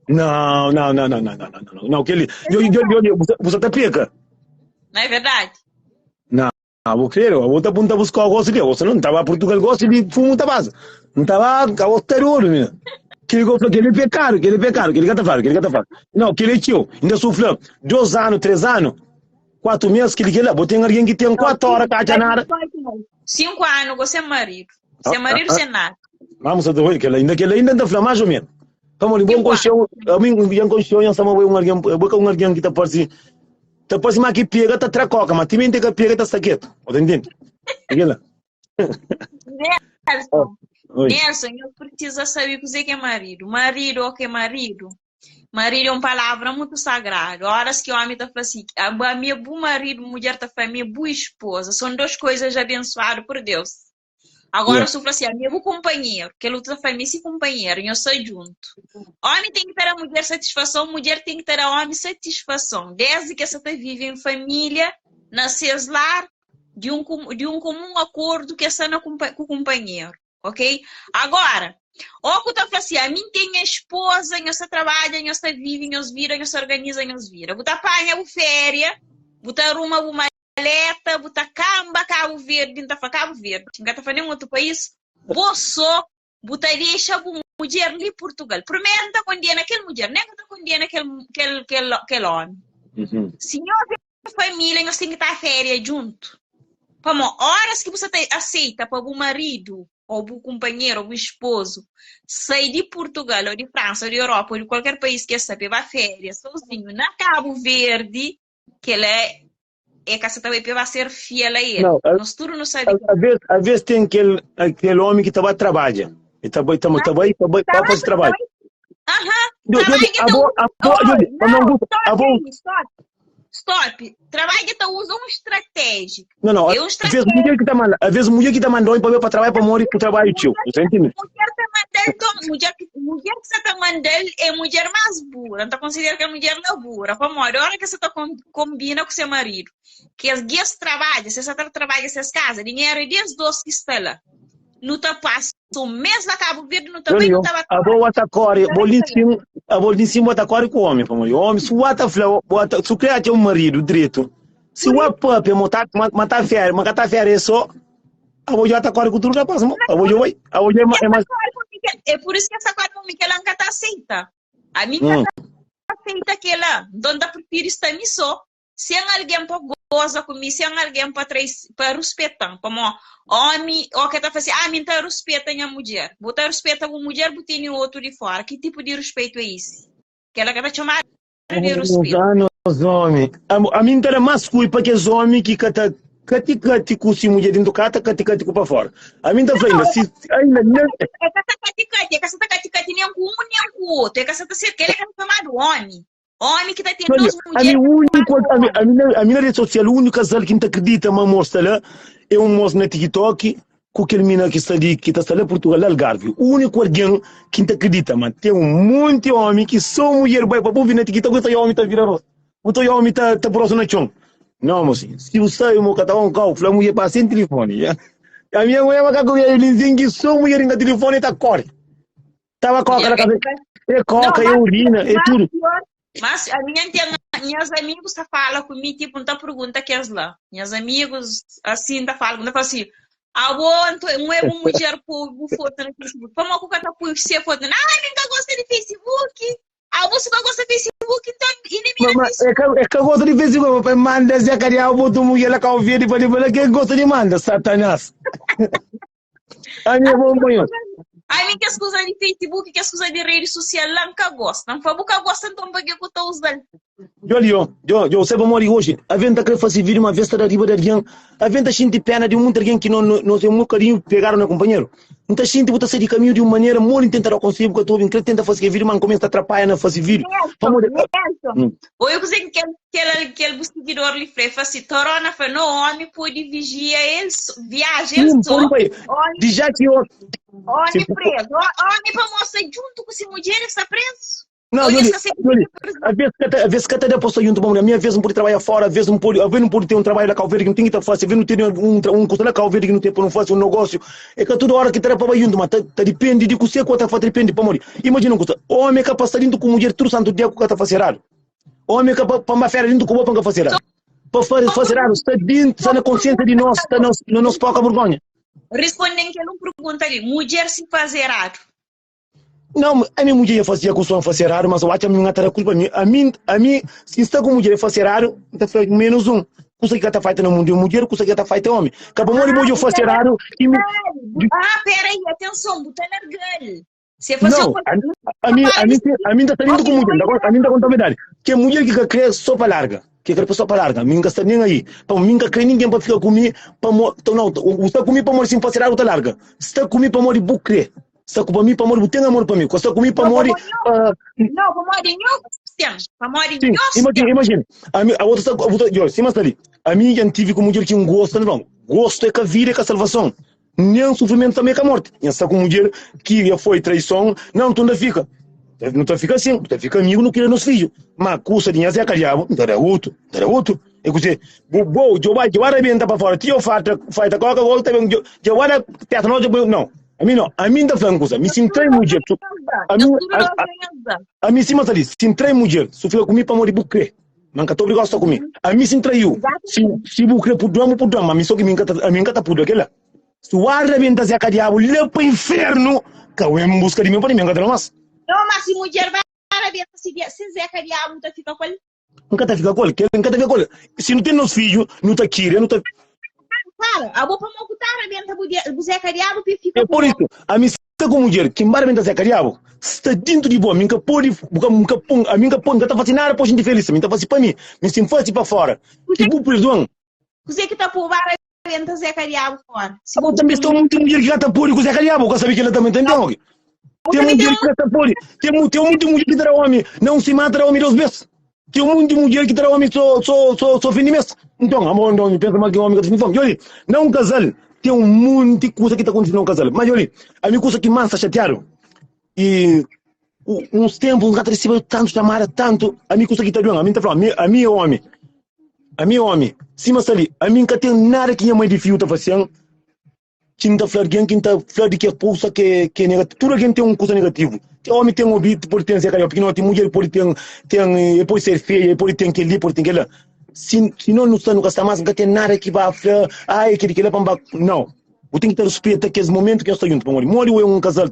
Não, que ele, você tá pica. Não é verdade? Não, eu quero, eu vou te apontar buscar o gosto dele, você não estava a Portugal gosto de fumo da base. Não estava a exterior, né? Que ele é caro, que ele gata faro. Não, que ele é tio, ainda sofreu 2 anos, 3 anos, 4 meses que ele lá, botei alguém que tem 4 horas, cá, nada. 5 anos, você é marido. Sem marido, sem nada. Vamos a ver, que ele ainda está flamado mesmo. Vamos ali, bom conchão, a mim, bem conchão, eu estava com alguém que está por si. Está por cima que pega, está tracoca, mas também tem que pega, está saqueto. Entende? Aquela. Nelson, eu preciso saber o que é marido. Marido, o que é marido? Marido é uma palavra muito sagrada. Horas que o homem está falando assim, a minha bom marido, mulher está falando, minha boa esposa, são 2 coisas abençoadas por Deus. Agora eu sou assim, a minha bom companheiro, que ele está falando, esse companheiro, e eu sou junto. Homem tem que ter a mulher satisfação, mulher tem que ter a homem satisfação. Desde que você vive em família, nasces lar, de um comum acordo que você não com o companheiro. Ok? Agora, o que eu estou falando assim, a mim tem a esposa, você trabalha, você vive, você vira, você organiza, você vira. Você apanha a férias, você arruma uma maleta, você camba Cabo Verde, não está Cabo Verde, não está falando em outro país, você deixa a mulher ali em Portugal. Primeiro não está condenando aquela mulher, nem está condenando aquele homem. Se não tem família, você tem que estar a férias junto. Vamos, horas que você aceita para o marido, ou o companheiro, ou o esposo, sair de Portugal, ou de França, ou de Europa, ou de qualquer país que sabe, vai férias sozinho na Cabo Verde, que ele é que você também vai ser fiel a ele. Não, nós tudo não sabemos. Às vezes tem aquele homem que trabalha. E trabalha para fazer trabalho. Stop. Trabalho que usa uma estratégia. Não. Às vezes mulher que está mandando para trabalhar para morrer para o trabalho tio. Você entende? Mulher que você está mandando é mulher mais burra. Não está considerando que a mulher não é burra. Para morrer, a hora que você combina com seu marido, que as guias trabalham, se você trabalha nessas casas, dinheiro é 10 doces que está lá. Não está passando o mês na Cabo Verde, não também não estava. A boa atacore, a boa em cima atacore com o homem, para morrer. O homem, se o se criar um marido direito, se o papi matar férias só, a boa atacore com tudo que passa. A boa é mais. É por isso que essa coisa que ela nunca está aceita. A minha aceita que ela, então dá prefiro estar me só. Se alguém goza comigo, se alguém para respeitar, como homem, ou que está fazendo, me está respeitando a mulher. Botar respeito a mulher, botar o outro de fora. Que tipo de respeito é esse? Que ela quer chamar de respeito. A mim está mais culpa que os homens que cati com si mulher dentro do casa, cati para fora. A mim está falando, se ainda não é que essa cati nem com um nem com o outro, é que essa tá ser que ele é chamado homem. Homem que tá tendo Olha, duas mulheres. a minha rede social, o único casal que não acredita, mas mostra lá, é um moço na TikTok, com aquele menino que está ali, que está lá em Portugal, Algarve. O único alguém que não acredita, mas tem um monte de homem que só mulher vai para vir na TikTok, o homem está virando. O homem está próximo na chão. Não, moço, se você sai, o cada um carro, a mulher passa sem telefone. A minha mulher vai com o vizinho que só mulher no telefone está corre. Estava coca na cabeça. É coca, é urina, é tudo. Mas a minhas amigos tá falam comigo, tipo, não tá pergunta que é lá. Minhas amigos, assim, tá falando assim, não é uma mulher por foto no Facebook. Como que tá por ser foto? Ah, ninguém gosta de Facebook. Você não gosta de Facebook, então elimina Facebook. É que eu gosto de Facebook, manda Zé Carial, botou mulher lá com o vídeo, para quem gosta de manda, Satanás. A minha bom banho. Ai, que as coisas de Facebook, que as coisas de rede social, nunca gostam. Não foi porque gostam, então, porque eu estou usando. Eu sei para morrer hoje. A venda que fazer vir uma vez da riba de alguém, a venda sente pena de muito alguém que não tem muito carinho pegaram no companheiro. Então, sente você sair de caminho de uma maneira, muito tentar conseguir, porque eu estou vendo, tenta fazer vir, mas começa a atrapalhar na fazer vir. Ou eu sei que aquele seguidor lhe fez assim, Torona foi no homem, pode vigiar eles, viajar eles só. De já que eu... Homem preso. Homem para mostrar junto com esse mulher que está preso. Não, às vezes que até posso junto, a minha vez não pode trabalhar fora, às vezes não pode ter um trabalho na Calveira que não tem que fazer, às vezes não tem um custo na Calveira que não tem para não fazer um negócio. É que toda hora que está para junto, mas depende de você quanto faz, depende para morrer. Imagina uma coisa, homem que passa junto com mulher todo santo dia que está fazendo errado. Homem que para uma férias junto com o para fazer errado. Para fazer errado, está dentro, está na consciência de nós, está no nosso pouca vergonha. Respondendo que não pergunta ali, mulher se faz errado. Não, a minha mulher fazia coisa fazer errado, mas eu acho que a minha terá culpa. A mim, se está com mulher fazer errado, está fazendo menos um. Coisa que está fazendo na mulher, coisa que está fazendo homem. Acabou de mulher fazer errado. Peraí, atenção, botar nargal. Não, a mim está saindo com mulher, a mim está contando a verdade. Que a mulher que quer só para larga. Que quer pessoa para larga, minha está nem aí. Para mim, não quer ninguém para ficar comigo, para não, está comigo para morrer sem fazer errado, está larga. Está comigo para morrer, bucre. Está comigo para morrer, tem amor para mim. Está comigo para morrer. Não, para morrer, para morrer, imagina. A outra está, sim, mas ali. A minha já tive com mulher que não gosta, não. Gosto é que a vida é que a salvação. Nem o sofrimento também é que a morte. E está com mulher que já foi traição, não, tu ainda fica. Não te fica assim, tu fica amigo, não queria nos filhos. Mas custa de Zé Cariabo, não era outro. É que você, eu vai arrebentar para fora, tio, faz a coca, volta, eu vai teatro, não. A mim não, a mim da francosa, me sinto mulher. A mim sim, mas ali, se entrei mulher, sofreu comigo para morrer bucre. Manca, estou obrigado a estar comigo. A mim se traiu. Se bucre por drama, a mim só que a mim está por aquela. Se o arrebenta Zé Cariabo, leva para o inferno, que eu em busca de mim para mim, não mais. Não, mas se mulher vai arrebentar, se Zé Cariabo, não fica com ele. Nunca te fica com ele, nunca te fica com ele. Se não tem nos filhos, não te queira, não te... Cara, a boca não está arrebenta o Zé Cariabo, e fica é por isso, a mim está com mulher, que arrebenta Zé Cariabo, está dentro de boa, a mim que pode, a mim que pode, está fazendo nada para a gente feliz, a mim está fazendo para mim, me se faz para fora. Que bom perdoão. Você que está por arrebenta Zé Cariabo fora. Eu também estou muito mulher que está por com Zé Cariabo, eu sabia que ele também tem alguém. Tem mulher que está por, tem muita mulher que terá homem, não se mata homem 2 vezes. Tem muita mulher que terá homem só fim de mês. Então, amor, não pensa mal que homem que está fim de fome. Não um casal, tem muita coisa que está acontecendo no casal. Mas olha, a minha coisa que mais está chateado. E uns tempos, um gato recebeu tanto chamada, tanto, a minha coisa que está doendo, a minha está falando, a minha é homem. Sim, mas ali, a minha não tem nada que a mãe de filho está fazendo. Quem está falando de que a pulsa que é negativo. Tudo alguém tem uma coisa negativa. O homem tem um ouvido, pode ter porque não tem mulher, pode pode ser feia, pode ter que ali, pode ter que lá. Se não está no gastar mais, não tem nada que vai falar, ai, que ele vai não. Eu tenho que ter respeito àqueles momentos que eu estou junto para morrer. Mori é um casal,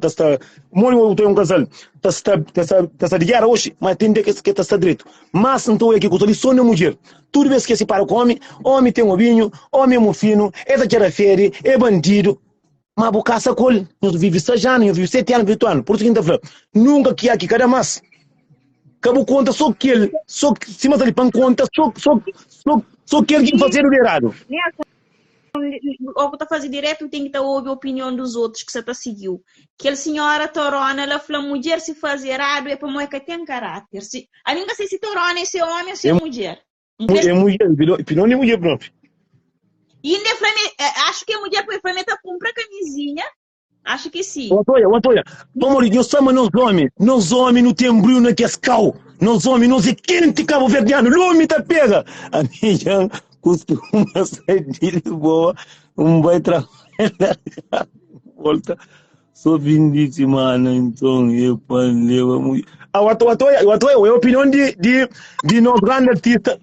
mori é um casal, está a ligar hoje, mas tem que estar direito. Mas não estou aqui com a só na mulher. Tudo vez que se para com homem tem um ovinho, homem é mofino, é daquela férias, é bandido. Mas vou caçar com ele. Eu vivo 6 anos, eu vivo 7 anos, 8 anos. Por isso que eu estou falando, nunca que há aqui, cada mais. Acabou conta só que ele, só se mas ele põe conta, só que ele que fazer o errado. ou que tá fazendo direto, tem que estar ouvir a opinião dos outros que você tá seguiu. Que a senhora Torona, ela falou, mulher se faz errado é para mulher que tem caráter. Se, a ninguém sei se Torona é ser homem ou se é mulher. É mulher, opinião de mulher própria. E ainda acho que a mulher foi para comprar camisinha. Acho que sim. Olha. Vamos, nós somos nós homens não tem brilho na cascal. Nós homens, nós é quente cabo verdeano. O homem tá pega. A minha costuma sair de Lisboa, vai trabalhar, volta. Só fim de semana, então, eu leva muito. O é a opinião de nós grandes artistas.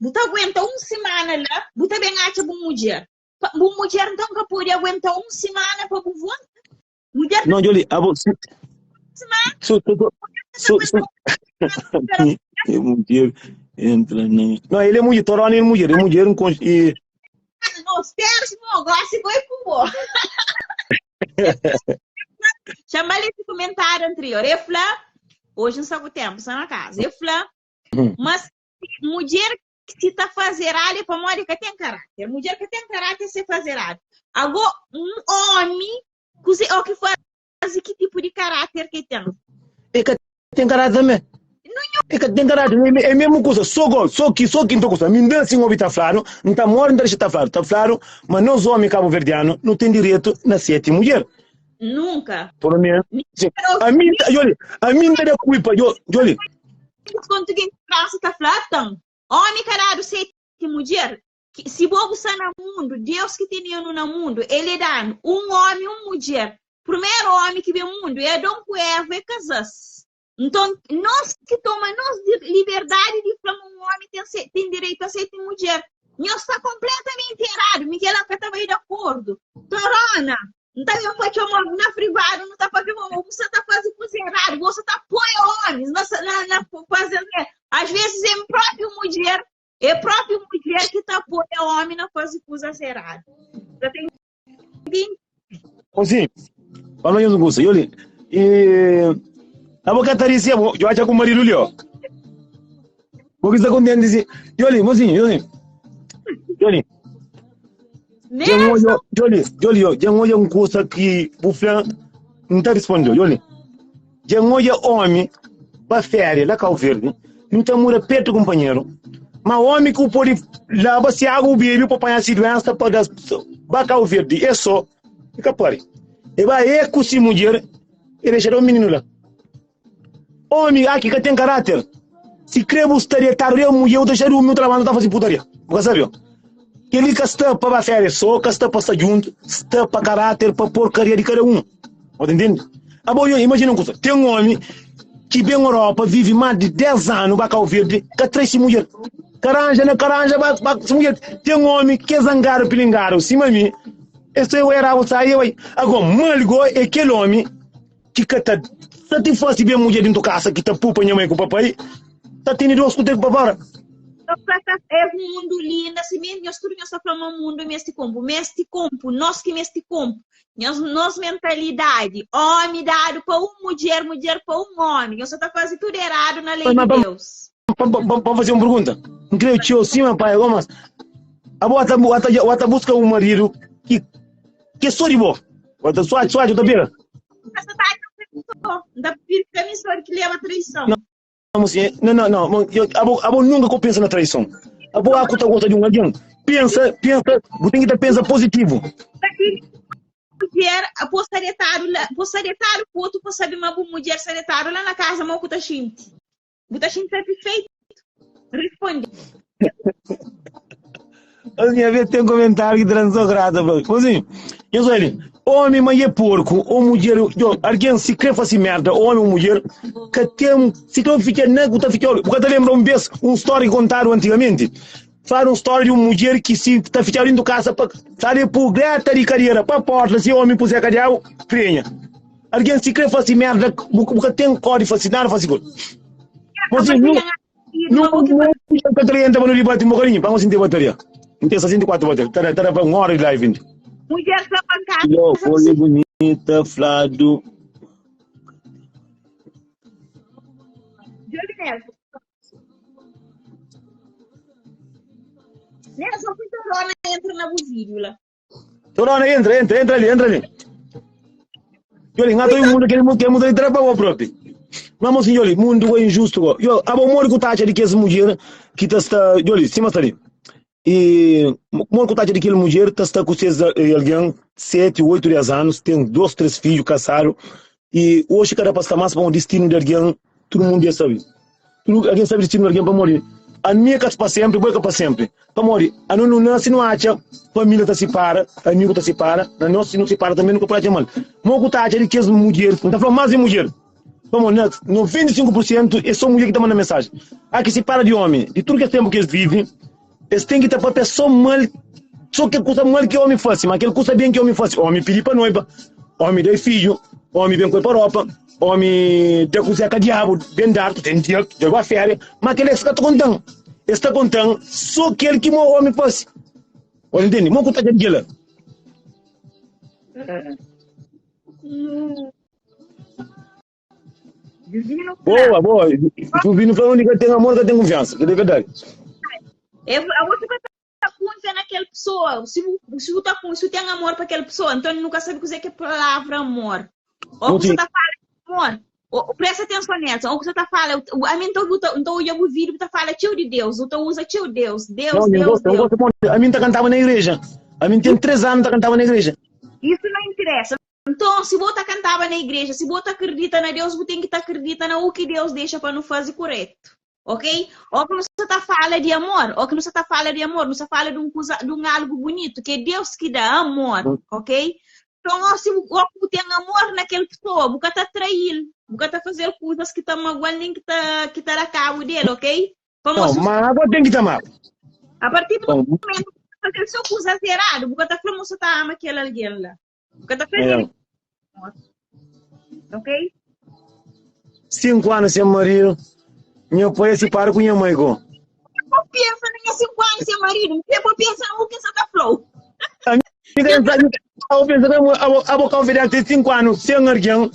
Você aguenta uma semana lá, você bem acha uma mulher. Uma mulher então que pode aguentar uma semana para voltar. Mulher não, Jolie, mulher entra nem. Não, ele é mulher, Torona é mulher, e não, espera esse negócio foi com chama ele esse comentário anterior. Eu falei, hoje não sabe o tempo, está na casa. Eu falei, mas mulher que se está fazendo algo para mulher que tem caráter. Mulher que tem caráter se fazer algo. Agora, um homem que faz que tipo de caráter que tem? É que tem caráter também. É que tem caráter, é a mesma coisa, só que então coisa. Me dá assim ouvi tá claro, não está morando está claro, mas nós homens cabo-verdianos não tem direito na sete mulher. Nunca. Por menos. A mim não culpa, Jolie. Quando alguém está falando, homem carado sete mulher, se você está no mundo, Deus que tem no mundo, ele dá um homem e uma mulher. Primeiro homem que vem no mundo é Adão com Eva e casas. Então, nós que tomamos liberdade de falar um homem tem direito a ser mulher. Nós está completamente errado. Miguel Anca estava aí de acordo. Torona, não está fazendo na privada, não está fazendo você está fazendo coisa errada. Você está apoiando homens. Fazendo, às vezes é próprio mulher que está apoiando homem na fazer coisas erradas. Sim. Vamos lá, Ngusa. Jolie. A boca Taricia, eu acho que o marido lhe. O que está acontecendo assim? Jolie, mozinho, Jolie. Jolie, já olha coisa que o Flan não está respondendo, Jolie. Já olha homem para férias, lá Cabo Verde, não está muito perto do companheiro. Mas homem que pode lavar se água o bebê para apanhar a doença para Cabo Verde, é só. Fica pare. E vai com se mulher e deixar o menino lá. Homem aqui que tem caráter. Se crê estaria tarde, mulher, eu deixaria o meu trabalho, não está fazendo putaria. Você sabe? Ele que está para férias, só que está para estar junto, está para caráter, para porcaria de cada um. Você entende? Agora, imagina uma coisa. Tem um homem que vem na Europa, vive mais de 10 anos, vai Cabo Verde, que traz mulher. Caranja, vai mulher. Tem um homem que é zangaro, pilingaro, sim, mami. Isso eu era o sair, agora, malgo é aquele homem que está, se te fosse bem mulher dentro da casa, que está pupa minha mãe com o papai, está tendo duas coisas para fora. É um mundo lindo, assim mesmo, nós turmos só para um mundo neste campo, nós que neste campo, nós mentalidade, homem dado para uma mulher para um homem, nós só está fazendo tudo errado na lei de Deus. Vamos fazer uma pergunta, não creio que eu sim, pai, mas a bota busca um marido que só de boa. Bota só de beira. Da história que leva a traição. Não. Eu nunca penso na traição. A boa gosta de um alguém. Pensa, você tem que pensar positivo. Mulher, possaretaro, outro saber uma mulher saretaro lá na casa, mal que tá xinte. Tá xinte satisfeito? Responde. A minha vez tem um comentário que transou grata, assim, eu sou ele. Homem, mas é porco, ou mulher, alguém se quer fazer merda, homem ou mulher, que tem, se tu fica nego, tu fica, porque tu lembra um story que contaram antigamente, faz um story de uma mulher que se está ficando dentro de casa, para sair por grata de carreira, para a porta, se o homem puser cadeado, prenha. Alguém se quer fazer merda, porque tem código fascinar, faz igual. Você não Catarina no debate um bocadinho, vamos sentir bateria. Não tem 64 baterias, está para uma hora de live. Mulher só pancada. Folha bonita, flado. Nelson Pintorona entra na vídeo lá. Então, não, entra ali. Joli, ngato yung mundo que ele muda de trabalho próprio. Mas, Joli, mundo é injusto. Eu, abo moro com taxa de que essa mulher que está, Joli, sim, mas ali. E moro com taxa de que aquela mulher está com alguém 7, 8, 10 anos, tem 2, 3 filhos, casaram. E hoje cada passa mais para um destino de alguém, todo mundo já sabe. Alguém sabe o destino de alguém para morrer. A minha casa para sempre, boa para sempre. Para morrer. A não nasce, não acha, família está se para, amigo está se para, a nós se não se para também não compra mal. Mogo tá de que as mulher, não está falando mais de mulher. Vamos, 95% é só mulher que está mandando mensagem. Aqui se para de homem, de tudo que é tempo que eles vivem, eles têm que estar para pessoa mal, só que custa mal que homem fosse, mas aquele custa bem que homem fosse. Homem pedir para noiva, homem dei filho, homem vem com para a Europa. Homem, de cozinhar com o diabo, bem dar, tem dia, jogou a férias, mas aquele está contando. Está contando só aquele que o homem fosse. Olha, entende? Não conta de lá. Boa. Tu vindo para onde que tem amor, que tem confiança, que é verdade. Eu vou ficar com naquela pessoa. Se você tem amor para aquela pessoa, então nunca sabe o que é a palavra amor. Ou você está falando amor, presta atenção nessa. Ou você está falando, a mim então eu vídeo está falando tio de Deus, então usa tio Deus, Deus. A mim está cantando na igreja. A mim tem 3 anos está cantando na igreja. Isso não interessa. Então, se você cantava na igreja, se você acredita na Deus, você tem que acreditar no que Deus deixa para não fazer correto. Ok? Ou que você está falando de amor, ou que você está falando de amor, você fala de um algo bonito, que é Deus que dá amor, ok? Então, se você tem amor naquela pessoa, você está traindo, você está fazendo coisas que estão magoando, nem que está na cabo dele, ok? Não, mas agora tem que tomar. A partir do momento que você faz sua coisa errada, você está falando que você está amando aquele alguém lá. Você está fazendo ok? 5 anos sem marido, meu pai se para com minha mãe. Eu penso em 5 anos sem marido, eu penso no que você está falando. Eu penso que a boca oferece tem 5 anos sem alguém.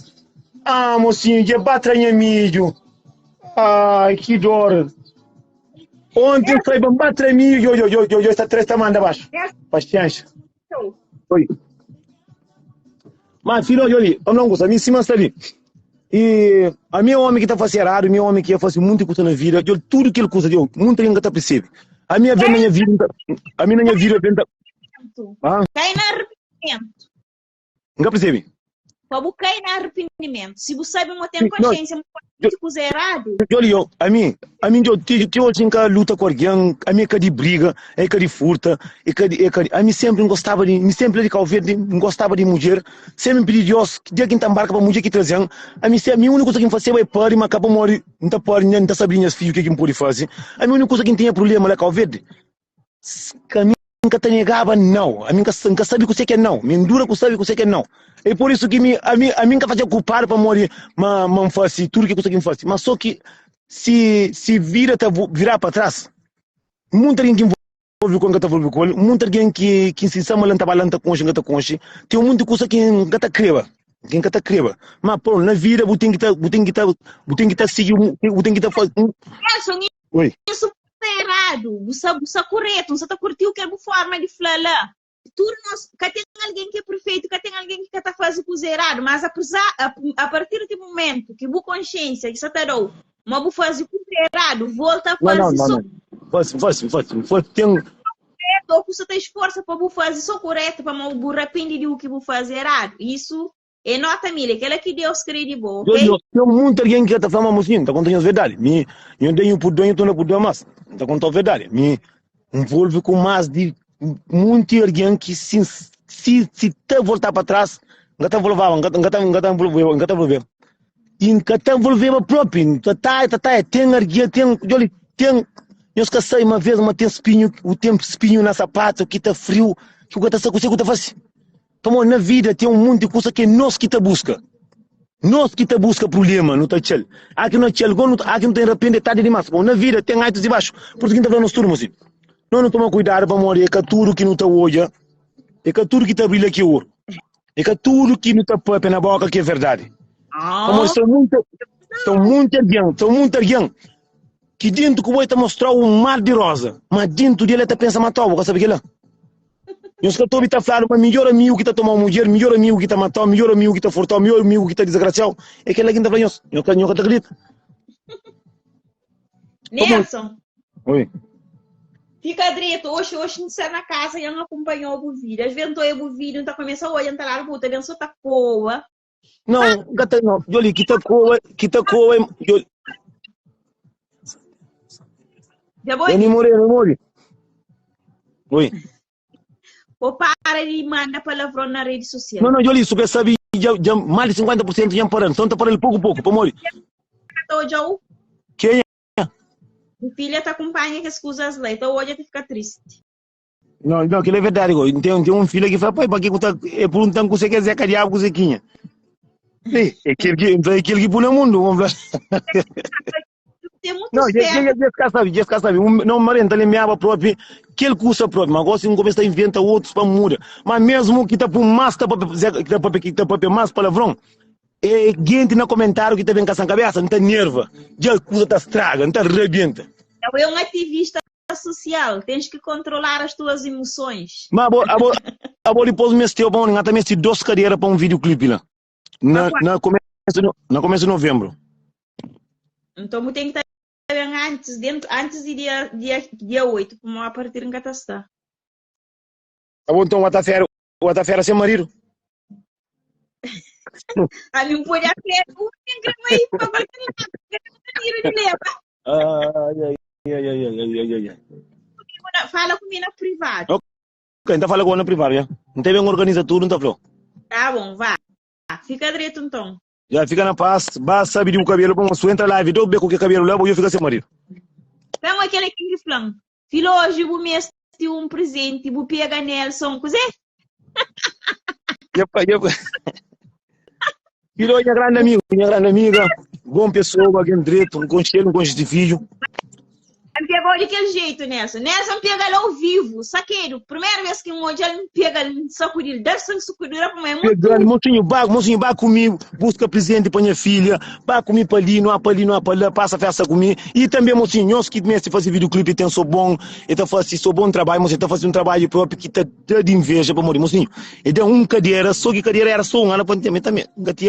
Ah, mocinho, que batra em mídio. Ai, que dor. Ontem foi para batra em mídio, eu está 3 tamanhos abaixo. Paciência. Oi. Mas, filho, olha, eu não gosto, a minha cima está ali. E a minha homem que está fazendo errado, a minha homem que ia fazer muita coisa na vida, eu, tudo que ele custa, eu, muita gente está percebendo. A minha vida, Cai no arrependimento. Nunca percebe? Como cai no arrependimento. Se você sabe, você tem consciência, não pode coisa errado. Eu, a mim, eu hoje em luta com alguém, a minha é de briga, é de furta, a mim sempre não gostava de, sempre de calverde, não gostava de mulher, sempre pedi Deus, que dia que não embarca para mulher que trazem, a minha única coisa que me fazia é parar, mas acaba morrer, não está parando, não está sabendo as filhas o que me pode fazer. A minha única coisa que tinha problema é calverde. A mim nunca te negava não, a mim nunca sabe o que é não, me dura que sabe o que é não. É por isso que a mim nunca fazia culpar para morrer, mas faz tudo que consegui fazer. Mas só que se virar para trás, muita gente que envolve com o que está envolvido com ele, muita gente que se chama lanta balanta com o que tem muita coisa que não está creva. Quem está creva. Mas pô, na vida você tem que estar seguindo, você tem que estar fazendo. Oi. Isso é errado, você é correto, você está curtindo que é uma forma de falar. Que tem alguém que é perfeito, que tem alguém que está fazendo coisa errada, mas a partir do momento que você consciência que você está dando, mas você faz coisa errada, volta a fazer Faz, tem... ou você tem esforço para você fazer só correto, para você arrepender do que você faz errado. Isso é nota milha, aquela que Deus crê de boa, ok? Tem muita gente que está falando assim, está contando a verdade. Eu tenho por dois, eu estou por dois, mas está contando a verdade. Me envolve com mais de muito alguém que se te voltar para trás, não está envolvendo. E não está envolvendo próprio. Tem alguém, eu esqueci uma vez, mas tem espinho na sapato, que está frio, que o que está fazendo. Então, na vida tem um monte de coisa que é nós que está busca. Nós que está busca problema, não está chel. Aqui não é chel, aqui não tem arrepender tarde demais. Bom, na vida tem altos e baixos. Por isso que está falando nos turmos assim. Não toma cuidado para morrer, é que tudo que não está hoje, é que tudo que está brilha aqui é ouro. É que tudo que não está pé na boca que é verdade. Como são muito alguém que dentro que vai te mostrar um mar de rosa, mas dentro dele está pensando matar, você sabe que é lá? Nós que estou a falar, mas melhor amigo que está tomando mulher, melhor amigo que está matando, melhor amigo que está furtando, melhor amigo que está desgraciado. É aquele que está falando, eu que acredito. Nelson, Oi. fica direito. Hoje não está na casa e não acompanhou o vídeo. Às vezes o vídeo, então começou a olhar, tá lá, puta, vendo só tá boa. Não, gata não. Joli, kita koa, Joli. Já vou. Eu nem morri. Oi. Ou para de mandar palavrão na rede social. Não, Joli, isso que sabe, já mais de 50% já parando. Então tá parando pouco, para morrer. Então, Quem é? o filho te acompanha que escusas lá. Então hoje te fica triste. Não, aquilo é verdade. Tem um filho que fala, pai, para que é por um tanto que você quer dizer que diabo que você quinha. É aquele que põe no mundo, vamos lá. Tem muito Não, Jessica sabe, não marenta ele me aba próprio, que ele custa próprio, mas agora se começa a inventar outros para mudar. Mas mesmo que está por mais, que está para mais palavrão, é gente no comentário que está bem com essa cabeça, não está nerva, já a coisa está estraga, não está arrebenta. É um ativista social, tens que controlar as tuas emoções. Mas agora depois me esteu bom, até me 2 cadeiras para um videoclipe lá, na começo de novembro. Então tem que estar antes de dia 8, como a partir em Catastá. Então o Atafera sem marido. Ali não pode ser, o que vai para partir de leva. Ai. Fala comigo na privada. Ok, então fala com ela na privada, já. Não tem bem organiza tudo, não está falando. Tá bom, vá. Fica direito então. Já fica na paz, basta saber o cabelo, bom, se entra lá e dou beco que cabelo lá, eu fico sem marido. Então aquele que me fala, filho, hoje vou me um presente, vou pegar Nelson, coisa. Filho, minha grande amiga, bom pessoa, alguém direito, um conselho, um conselho. Pegou de que jeito, Nelson? Nelson pega lá ao vivo, saqueiro. Primeira vez que um hoje ele pega sacudir, deve ser sacudir para mim. Pegando, mocinho, vai comigo, busca presente para minha filha, vai comigo para ali, não há para lá, passa a festa comigo. E também, mocinho, nós que começam a fazer videoclipe, tem sou bom, então fazendo sou bom trabalho, mocinho, então fazendo um trabalho próprio que está de inveja para morrer, mocinho. Então, cadeira, só que cadeira era só ela também,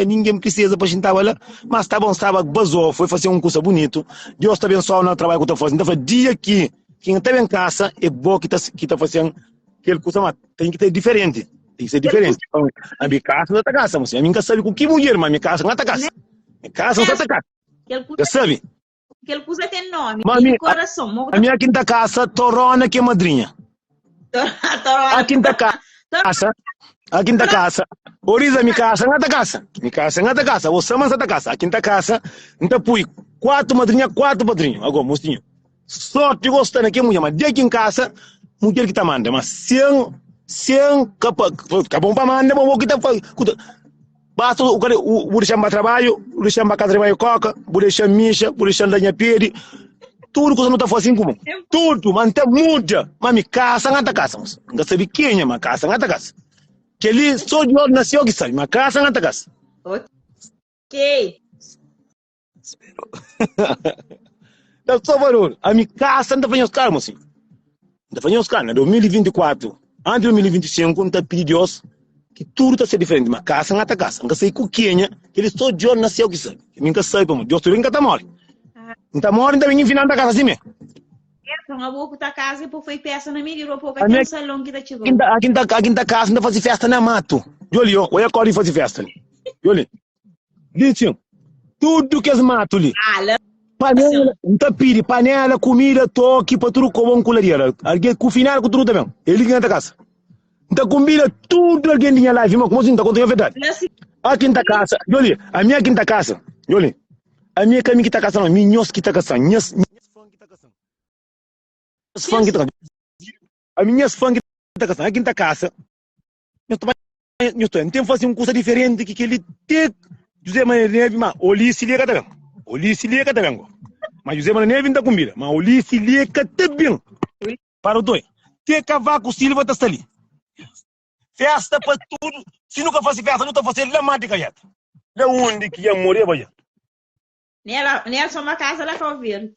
ninguém precisa para a gente lá, mas tá bom, estava, basou, foi fazer um curso bonito, Deus te abençoe no trabalho que eu estou fazendo, então, dia que quem está em casa é bom que está fazendo aquele curso, mas tem que ser diferente. Tem que ser diferente. A minha casa não está casa, você. A minha casa sabe com que mulher, mas a minha casa não está casa. Minha casa não está casa. Você sabe? Aquele curso tem nome, tem coração. A minha quinta casa, Torona, que é madrinha. A quinta casa, Oriza, minha casa não está casa. Minha casa não está casa. Você não está casa. A quinta casa, então fui 4 madrinha, 4 padrinhos. Agora, mocinho. Sorte gostando aqui, mulher, mas aqui em casa, mulher que tá manda, mas sem acabou para manda, mas o que tá fazendo? Basta o deixar para trabalho, o deixar para trabalho coca, o deixar micha, o deixar lenha pede, tudo que você não tá fazendo como? Tudo, mas não muda, mas minha casa não tá casa, não sabe quem é, mas casa não tá casa. Que ele só de onde nasceu que sabe, mas casa não tá casa. Ok. Então, só valor. A minha casa não está fazendo os caras, mocinho. Não está fazendo os caras. Em 2024, antes de 2025, não está pedindo Deus que tudo está sendo diferente. Mas casa não está casa. Não sei com quem é, que ele só de onde nasceu que sabe. Nunca sabe, como Deus também está morto. Não está morto, não está vindo em final da casa assim mesmo. Então, a boca da casa, depois foi peça na minha roupa, que tem um salão que está chegando. Aqui na casa, não faz festa na mato. Joli, olha a cor de fazer festa ali. Joli. Ditinho, tudo que é mato ali. Panela, tapiri, panela, comida, toque, para tudo como um colaria. Alguém cozinhar com tudo também. Ele que na casa. Então, comida, tudo alguém tinha lá, viu? Como assim, está contando a verdade? A quinta casa, Joli, a minha quinta casa, Joli, a minha caminho que está casa, não, minha que está casa, minhas fã que está casa. Fã que está casa. A minha fã que está casa, a quinta casa, eu estou tem que fazer uma coisa diferente que ele tem, José Maria, mas olhe se liga também. Oli se liga também. Mas José Maria vinda comida. Mas Oli se liga também. Para o dois. Tem cavaco Silva está ali. Festa para tudo. Se nunca fosse festa, não está fazendo lá mais de caiata. De onde que ia morrer, boia? Nelson, uma casa lá Covid.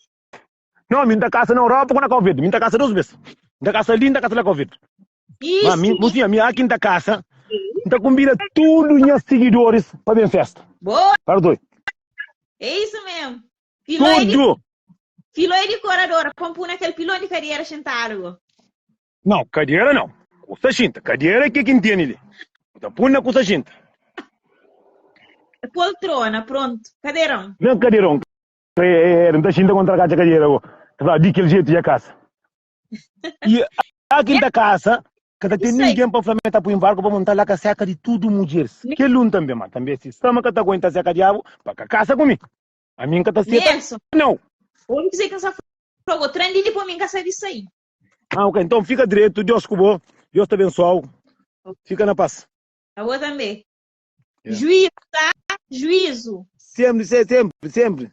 Não, minha casa na Europa com a Covid. Minha casa 2 vezes. Minha casa linda, casa lá Covid. Isso, Mocinha, minha aqui na casa, então combina tudo os seguidores para ver festa. boa, Para dois. é isso mesmo. Tudo! Filó é decoradora, vamos pôr naquele pilão de cadeira sentado. Não, cadeira não. Custa cinta. Cadeira é que quem tem ali. Então põe na custa cinta. Poltrona, pronto, cadeirão. Não cadeirão. Não está cinta contra a cadeira. Tá de aquele jeito de casa. E aqui na casa, cada tem ninguém para fermentar para o embarque para montar lá a seca de tudo mulheres. Que lun também, mano. Também se estamos que tá aguenta seca de água, para casa comigo. A minha que tá Nelson, não. vou dizer que essa fogo, trendi para mim caçar disso aí. Ah, ok. Então fica direito. Deus cubou. Deus te abençoe. Fica na paz. A outra também. Yeah. Juízo, tá? Juízo. Sempre.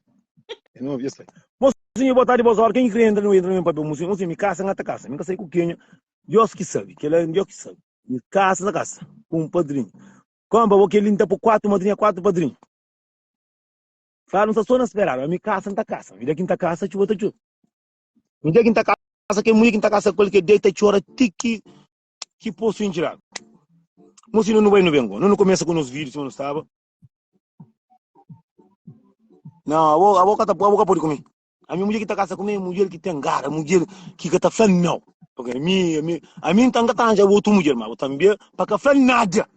Eu não ouvi isso aí. Mocinho, boa tarde, boa hora. Quem entra no papel, mocinho, minha casa não é casa. Minha casa é com quem? Deus que sabe. Que ele é Deus que sabe. Minha casa na casa. Com um padrinho. Como vou que ele está por 4 madrinhas, 4 padrinhos. Fala, não está só na esperar. A minha casa não está casa. Minha quinta casa, chuva, tá chuva. Minha quinta casa, que mulher quinta casa, qualquer deita e chora, que posso tirar. Mocinho, não vai no vengo. Não começa com os vídeos, não estava. Não, a boca pode comer. A minha mulher que está casa comigo é mulher que tem gara, mulher que está falando não. Porque a minha tanga tá já outra mulher, mas também para falar nada.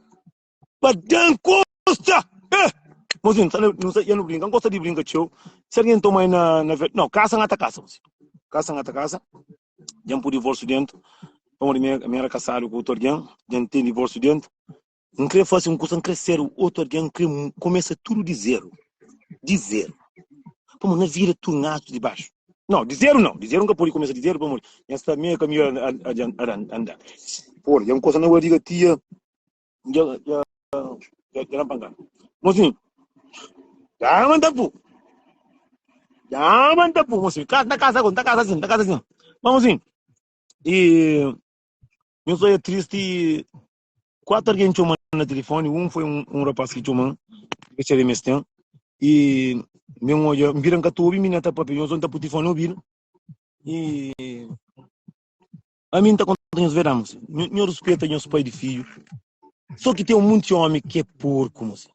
Para dar costa. Mas não sei, eu não brinco, não gosto de brincar, tio. Se alguém toma aí não, casa não tá casa, casa não tá casa. Já por divórcio dentro. Como a minha era casada com outro alguém, já tem divórcio dentro. Não queria fazer um curso, não crescer o outro alguém, começa tudo de zero. De zero. Vamos não vira turnato de baixo. Não, de zero não. De zero nunca pode começar de zero, vamos. Essa meia caminho a andar. Por, é uma coisa não eu digo tia, já não pagar. Mas sim, já manda pu. Já manda pu, moço. Na casa assim. Vamos sim. E meu sonho é triste. 4 alguém chamam no telefone. Foi um rapaz que chamou, que se remestem. E meu olho, viram que tu ouvi, minha tapa, eu sou um tapo telefone ouvindo. E a mim está contando os veramos. Eu respeito meus pais de filho. Só que tem um monte de homem que é porco, moço.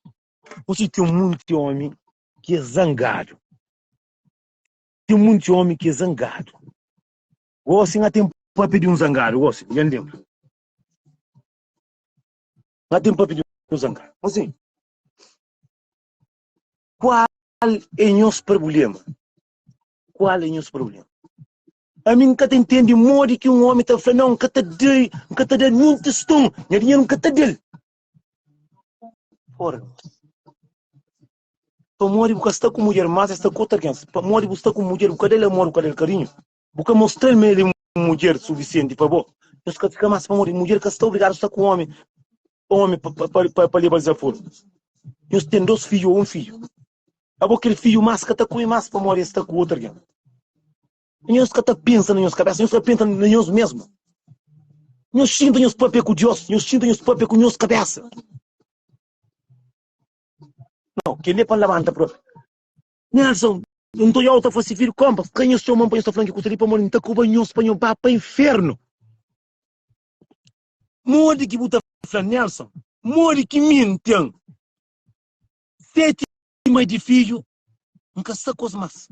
Você tem um monte de homem que é zangado. Tem um monte de homem que é zangado. Você não tem para pedir um zangado, você, entendeu? Não tem para pedir um zangado. Assim, qual é o nosso problema? Qual é o nosso problema? A mim nunca te entende modo que um homem está falando, não, nunca te dê nenhum testão, dinheiro nunca te dê. Ora, para morrer porque está com mulher, mas está com outra criança. Para morrer porque está com mulher, porque ele amor, porque ele carinho. Porque mostrar-me ele mulher suficiente para bom. Eu só fica mais para morrer, mulher que está obrigado a estar com homem para levar desaforo. Eu tenho 2 filhos ou um filho. Aquele filho mais que está com ele, mais para morrer, está com outra criança. Nós que pensa na nossa cabeça, nós que pensa na nós mesmo. Nós sinta nos papel com Deus, nós sinta nos papel com nossa cabeça. Não, que ele é para levantar para Nelson, não estou eu a fazer filho, compra, quem é o seu mão para esta flanca que para morrer, não está com o banho espanhol para o inferno. Morre que buta flan Nelson, morre que mentem. 7 mãe de filho, nunca se coisa mais.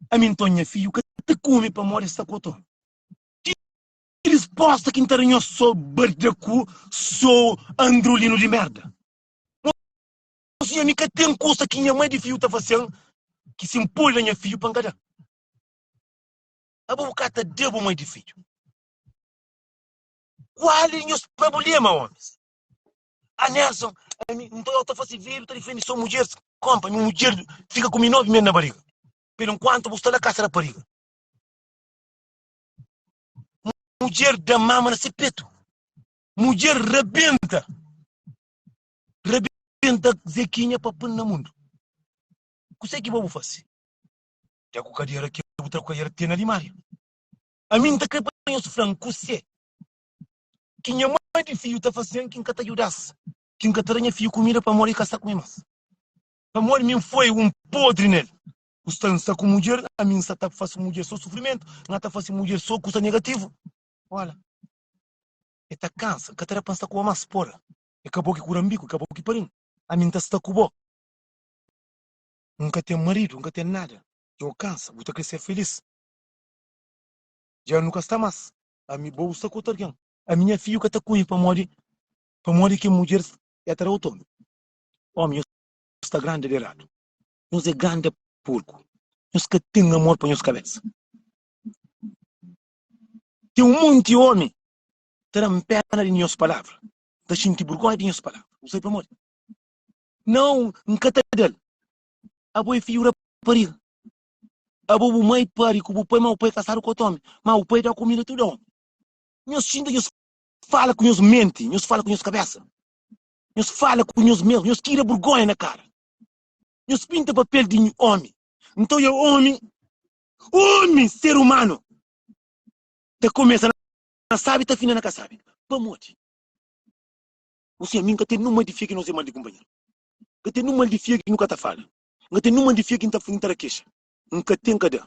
A minha Tonha filho, que te come para morrer esta cota. Eles postam que eu sou bardacu, sou androlino de merda. Você nunca tem coisa que minha mãe de filho está fazendo, que se impõe na minha filho para enganar. A boca debo mãe de filho. Qual é o nosso problema, homens? A Nelson, então eu estou fazendo filho, estou defendendo sua mulher, compra, minha mulher fica com 9 meses na barriga. Pelo enquanto, você está na casa da barriga. Mulher da mama nesse peito. Mulher rebenta. Rebenta zequinha para pôr no mundo. O que é que eu vou fazer? Já com a cadeira aqui, eu vou ter a cadeira tem ali, Mário. A mim está que eu sofrendo com você. Que minha mãe de filho está fazendo, que nunca te ajudasse. Que nunca te tenha filho comida para morrer e caçar com mais. Para morrer, mim foi um podre nele. O está com mulher, a mim está fazendo mulher só sofrimento. Não está fazendo mulher só coisa negativa. Olha. E tá cansa, que terá pensa com a mais pora. E acabou que curambico, acabou que parim. A mim tá está com o nunca tem marido, nunca tem nada. Eu cansa, vou ter que ser feliz. Já nunca está mais. A minha boa está com alguém. A minha filha que está com ele para morrer que mulher é ter outono. Homem, está grande de lado. Nós é grande porco. Nós que tem amor para nossa cabeça. Tem monte de homem. Terá perna de nossas palavras. Da gente vergonha de nossas palavras. Não sei para morrer. Não, nunca tem dele. A boa filha para ele. A boa mãe para ele. O pai, mas o pai caçar com o homem. Mas o pai dá comida tudo homem. Nós gente, nós fala com nós mente. Nós fala com nossa cabeça. Nós fala com nós mesmos. Nós tira vergonha na cara. Nós pinta papel de homem. Então eu homem, ser humano. Te começa na sabe, te fina na que sabe. Vamos. Você a mim que tem numa de fia que não sei mal de companheiro. Que tem numa de fia que nunca te fala. Que tem numa de fia que não te fala queixa. Nunca tem cadê.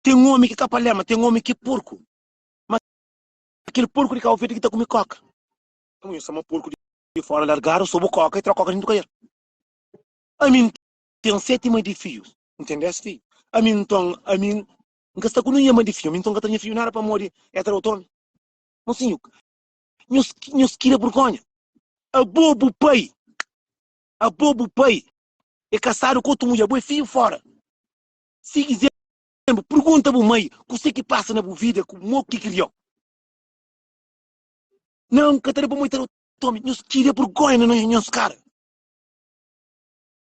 Tem um homem que é capalhama, tem um homem que é porco. Mas aquele porco de cá, o feito que está comendo coca. Eu sou um porco de fora, largaram, soube coca e troca coca dentro do canheiro. A mim tem 7 mães de filhos. Entendeste, filho? A mim, então, nunca está com nenhuma de filho. Então, que tenho filho, nada para morrer. É ter outono. Não sei, nós queira vergonha. A bobo pai. É caçar o coto mulher, boi filho fora. Se quiser, pergunta a mãe, o que que passa na vida, com o que criou. Não, que ter para muito outono. Nós queira vergonha na nossa cara.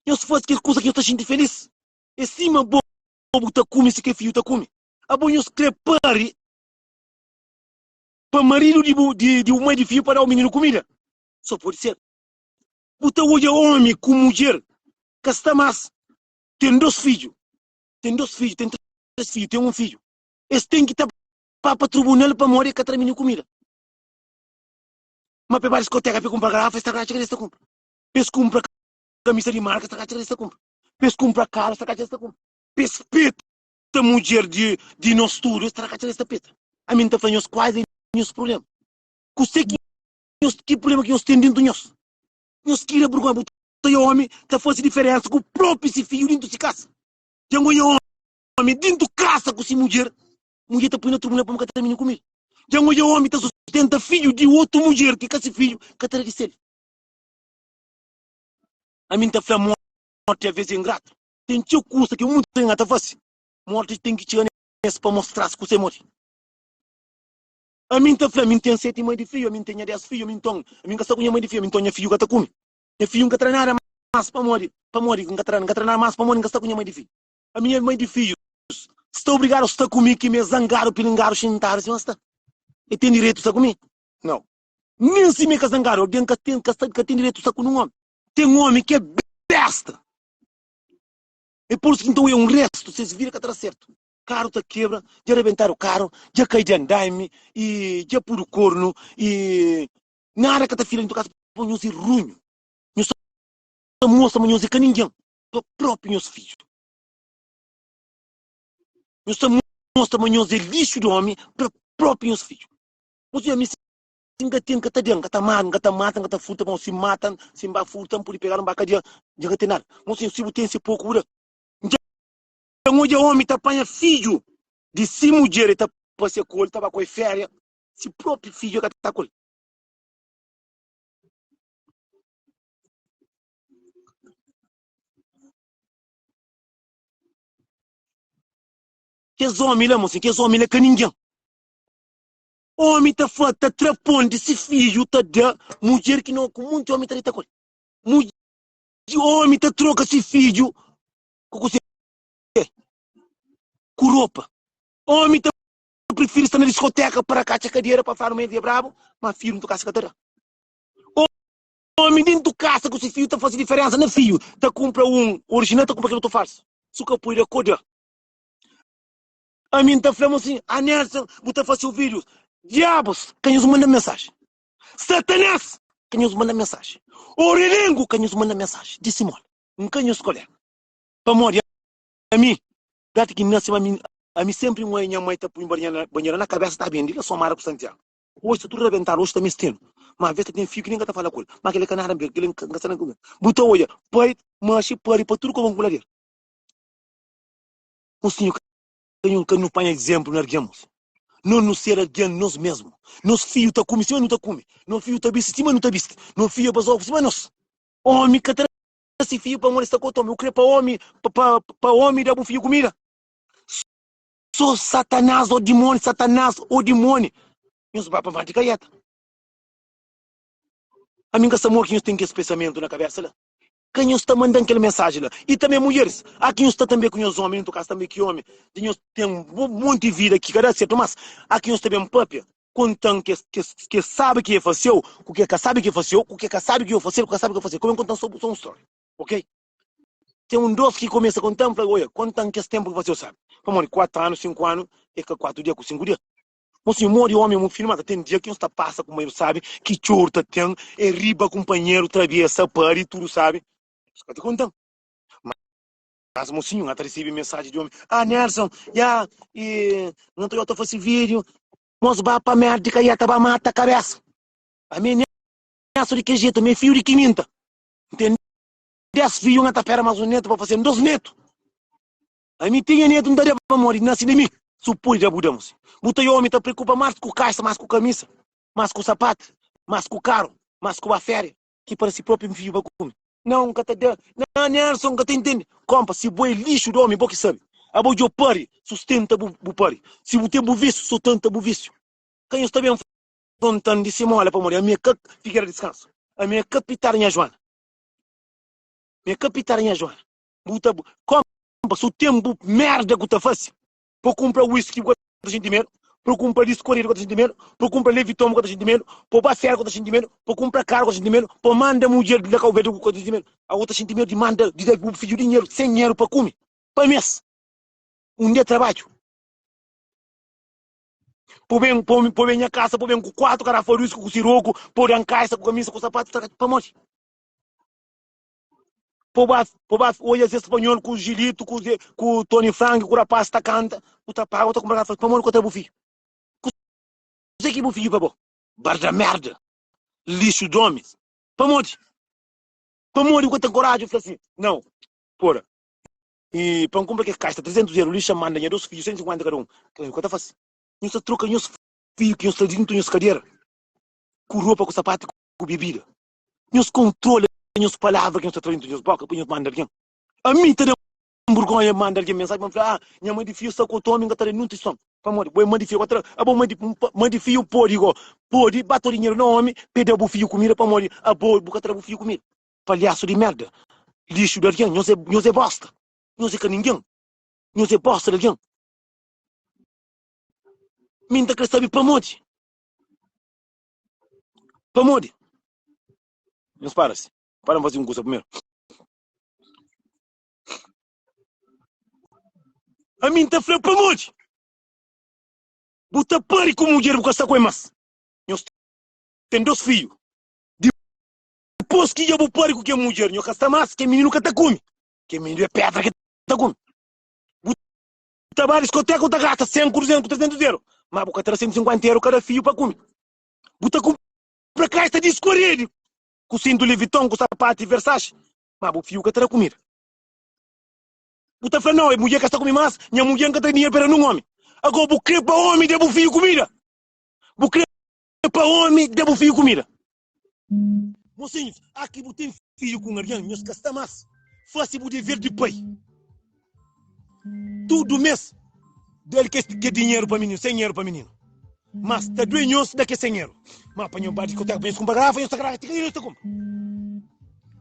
Eu se fosse aquela coisa que eu estou sentindo feliz. E cima, bobo, está come, se que filho está come. A boa, eu se prepare para marido de uma de filho para dar ao menino comida. Só pode ser. Puta hoje é homem com mulher. Que está mais. Tem 2 filhos. Tem 3 filhos, tem um filho. Esse tem que estar para o tribunal para morrer que termine comida. Mas para a discoteca, para comprar garrafa, esta cara esta compra. Para comprar camisa de marca, esta cara esta compra. Para comprar cara, esta cara esta compra. Para espeta mulher de nosso tudo, esta cara esta peta. A mim está fazendo quase nenhum problema. Que problema que nós temos dentro de nós? Nós queremos vergonha, porque o homem está fazendo diferença com o próprio filho dentro de casa. Tem um homem dentro de casa com essa mulher está põe no tribunal para não terminar comigo. Tem um homem está sustenta filho de outra mulher que esse filho que está de ser. A mim está falando morte às vezes é ingrato. Tem tio custa que o mundo tem a fazer. Morte tem que chegar nesse para mostrar se você morre. A mim tá falando, a mim tem 7 mães de filho, a mim tem 10 filhos, a mim só com mãe de filho, a mim tenho filho que está comigo. É filho que treina mais para morrer, que treina mais para morrer, que está com mãe de filho. A minha mãe de filhos está obrigado a estar comigo que me zangaram, pilingaram, xintaram, assim, está. E tem direito a estar comigo? Não. Nem se me zangaram, alguém que tem direito a estar com um homem. Tem um homem que é besta. É por isso que então é um resto, vocês viram que está certo. Carro está quebra, já arrebentaram o carro, já cai de andaime, e já puro corno, e nada que está filha do casa para nós ir ruim. Nós moça, mas nós é que ninguém, para próprio meus filhos. Nós moça, mas nós é lixo do homem, para próprio meus filhos. Mas eu me sinto que está dentro, que está matam, que está furta, que se matam, se furtam, por pegar um bacalhau, já não tem nada. Mas se tem esse pouco, então hoje o homem está apanha filho de 5 mulheres, está para ser colhe, estava com a férias, se próprio filho que está colhe. Que homem lá, moço, que homem lá que ninguém. Homem está trapando esse filho, está da mulher que não, com muito homem está colhe. Homem está troca esse filho com roupa. Homem está prefere estar na discoteca para cá, cadeira para fazer o meio de bravo, mas filho não toca a cadeira. Homem dentro de casa com esse filho está fazendo diferença, não filho. Está compra um original, está compra aquele outro falso. Suca por a coda. A mim está falando assim, a Nelson, está fazendo vídeos. Diabos, quem nos manda mensagem. Satanás, quem nos manda mensagem. Orelengo, quem nos manda mensagem. Disse mole. Quem nos colega. Para morrer a mim, date que nasce a mim. A mim sempre minha mãe tá põe banheira na cabeça, tá bem, diga só mara pro Santiago. Hoje tá tudo rebentar, hoje tá me estendo. Mas às vezes tem fio que ninguém tá falando com ele. Mas aquele canara, aquele canara com ele. Buta olha, pai, mas pari para tudo como um coladeiro. O senhor que não põe exemplo, nós erguemos. Não nos ser erguendo nós mesmos. Nós filhos tá comendo, cima não tá comendo. Nós filhos tá vestido, cima não tá vestido. Nós filhos para os cima nós. Homem que tá esse filho para molestar com o homem. Eu creio para homem dar o filho comida. Sou Satanás ou demônio, Satanás ou demônio. Meus papas vão de caieta. A minha amor que tem que esse pensamento na cabeça lá. Quem está mandando aquela mensagem lá? E também mulheres. Aqui está também com os homens, no caso também que homem. Tem um monte de vida aqui, cara, certo? Mas aqui está também um papel. Contando que sabe que é fácil, o que sabe que é fácil, o que sabe que é fácil, o que sabe que é fácil. Como contando só uma história. Ok? Tem um doce que começa a contar, olha, contando que esse tempo que você sabe. Vamos 4 anos, 5 anos, é que 4 dias com 5 dias. Mas se morre homem, um filho, tem dia que está passa, como ele sabe, que chorta tem, é riba companheiro, travessa, pare, tudo sabe. Estou te contando. Mas, mocinho, até recebe mensagem de homem. Ah, Nelson, já, não estou fazendo vídeo, mas vai para merda, que já estava mata a cabeça. A minha Nelson de que jeito, meu filho de que minta. Entende? 10 filhos, não pera mais um neto para fazer 2 netos. A mim tinha neto, não daria para morrer, nasce de mim. Supõe já mudamos. Muita homem está preocupa mais com caixa, mais com camisa, mais com sapato, mais com carro, mais com a férias, que para si próprio filho vai comer. Não, nunca te deu. Não, Nelson, nunca te entende. Compa, se boi lixo do homem, que sabe. A boi de pare, sustenta o pare. Se o tempo vício, sustenta o vício. Quem está bem contando de cima, olha para morrer. A minha fica descanso. A minha capitarinha Joana. Minha capitarinha Joana. Compa, se o tempo merda que tu faz. Para comprar whisky com a gente dinheiro, para comprar disco corrido com a gente dinheiro, para comprar Leviton com a gente dinheiro, para bafer com a gente dinheiro, para comprar carro com a gente dinheiro, para mandar mulher de lá com a gente dinheiro. A outra gente dinheiro manda de dar o filho dinheiro, sem dinheiro para comer, para mês. Um dia de trabalho. Para bem a casa, para bem com 4 caras fora com o siroco, para dar caixa com camisa, com sapato, para morrer. Hoje esse espanhol com o Gilito, com o Tony Frank, com o rapaz que canta, o tapar, o comprar para morrer com o bufio. Você que bufio para bom? Barda merda. Lixo de homens. Para morrer. Para morrer com a coragem, eu falei assim, não, porra. E para comprar que caixa, 300 euros, lixo manda, e 2 filhos, 150 cada um. O que está fazendo? Não se troca, não se filho, que não se dentro, não se cadeira. Com roupa, com sapato, com bebida. Não se controla. As palavras que eu estou trazendo, as bocas, eu mando alguém. A mim, tem um vergonha, manda alguém mensagem, mas minha mãe de filho só com o Tommy, não está não tem som. Vamos, mãe de filho, a boa mãe de filho, pode bater dinheiro no homem, pedir o filho comida para morrer, a boa, boca o filho comida. Palhaço de merda, lixo de alguém, não sei bosta, não sei que ninguém, não sei bosta de alguém. Minta que sabe para morrer. Para morrer. Não para-se. Para fazer um curso primeiro. A mim está falando para morrer. Bota pare com mulher porque está com emas. Eu tenho 2 filhos. Depois que eu vou pare com que mulher, eu está mais que menino que está com. Que menino é pedra que está com. Bota várias discotecas da gata, 100 cruzeiros, 300 euros. Mas vou ter 150 euros cada filho para comer. Bota comprar caixa de escorrido. Com o cinto Leviton, com o sapato e Versace. Mas o filho que terá comida. Você fala, não, é mulher que está comendo mais, minha mulher que tem dinheiro para um homem. Agora, vou crer para homem, devo filho comida. Vou crer para homem, devo filho comida. Mocinhos, aqui você tem filho com alguém, meus que está mais. Fácil o dever de pai. Todo mês, dele que dinheiro para menino, 100 euros para menino. Mas está doenhoso daqui a 100 euros. Mas para eu bater que eu comprar garrafa, eu estou garrafa, eu estou com.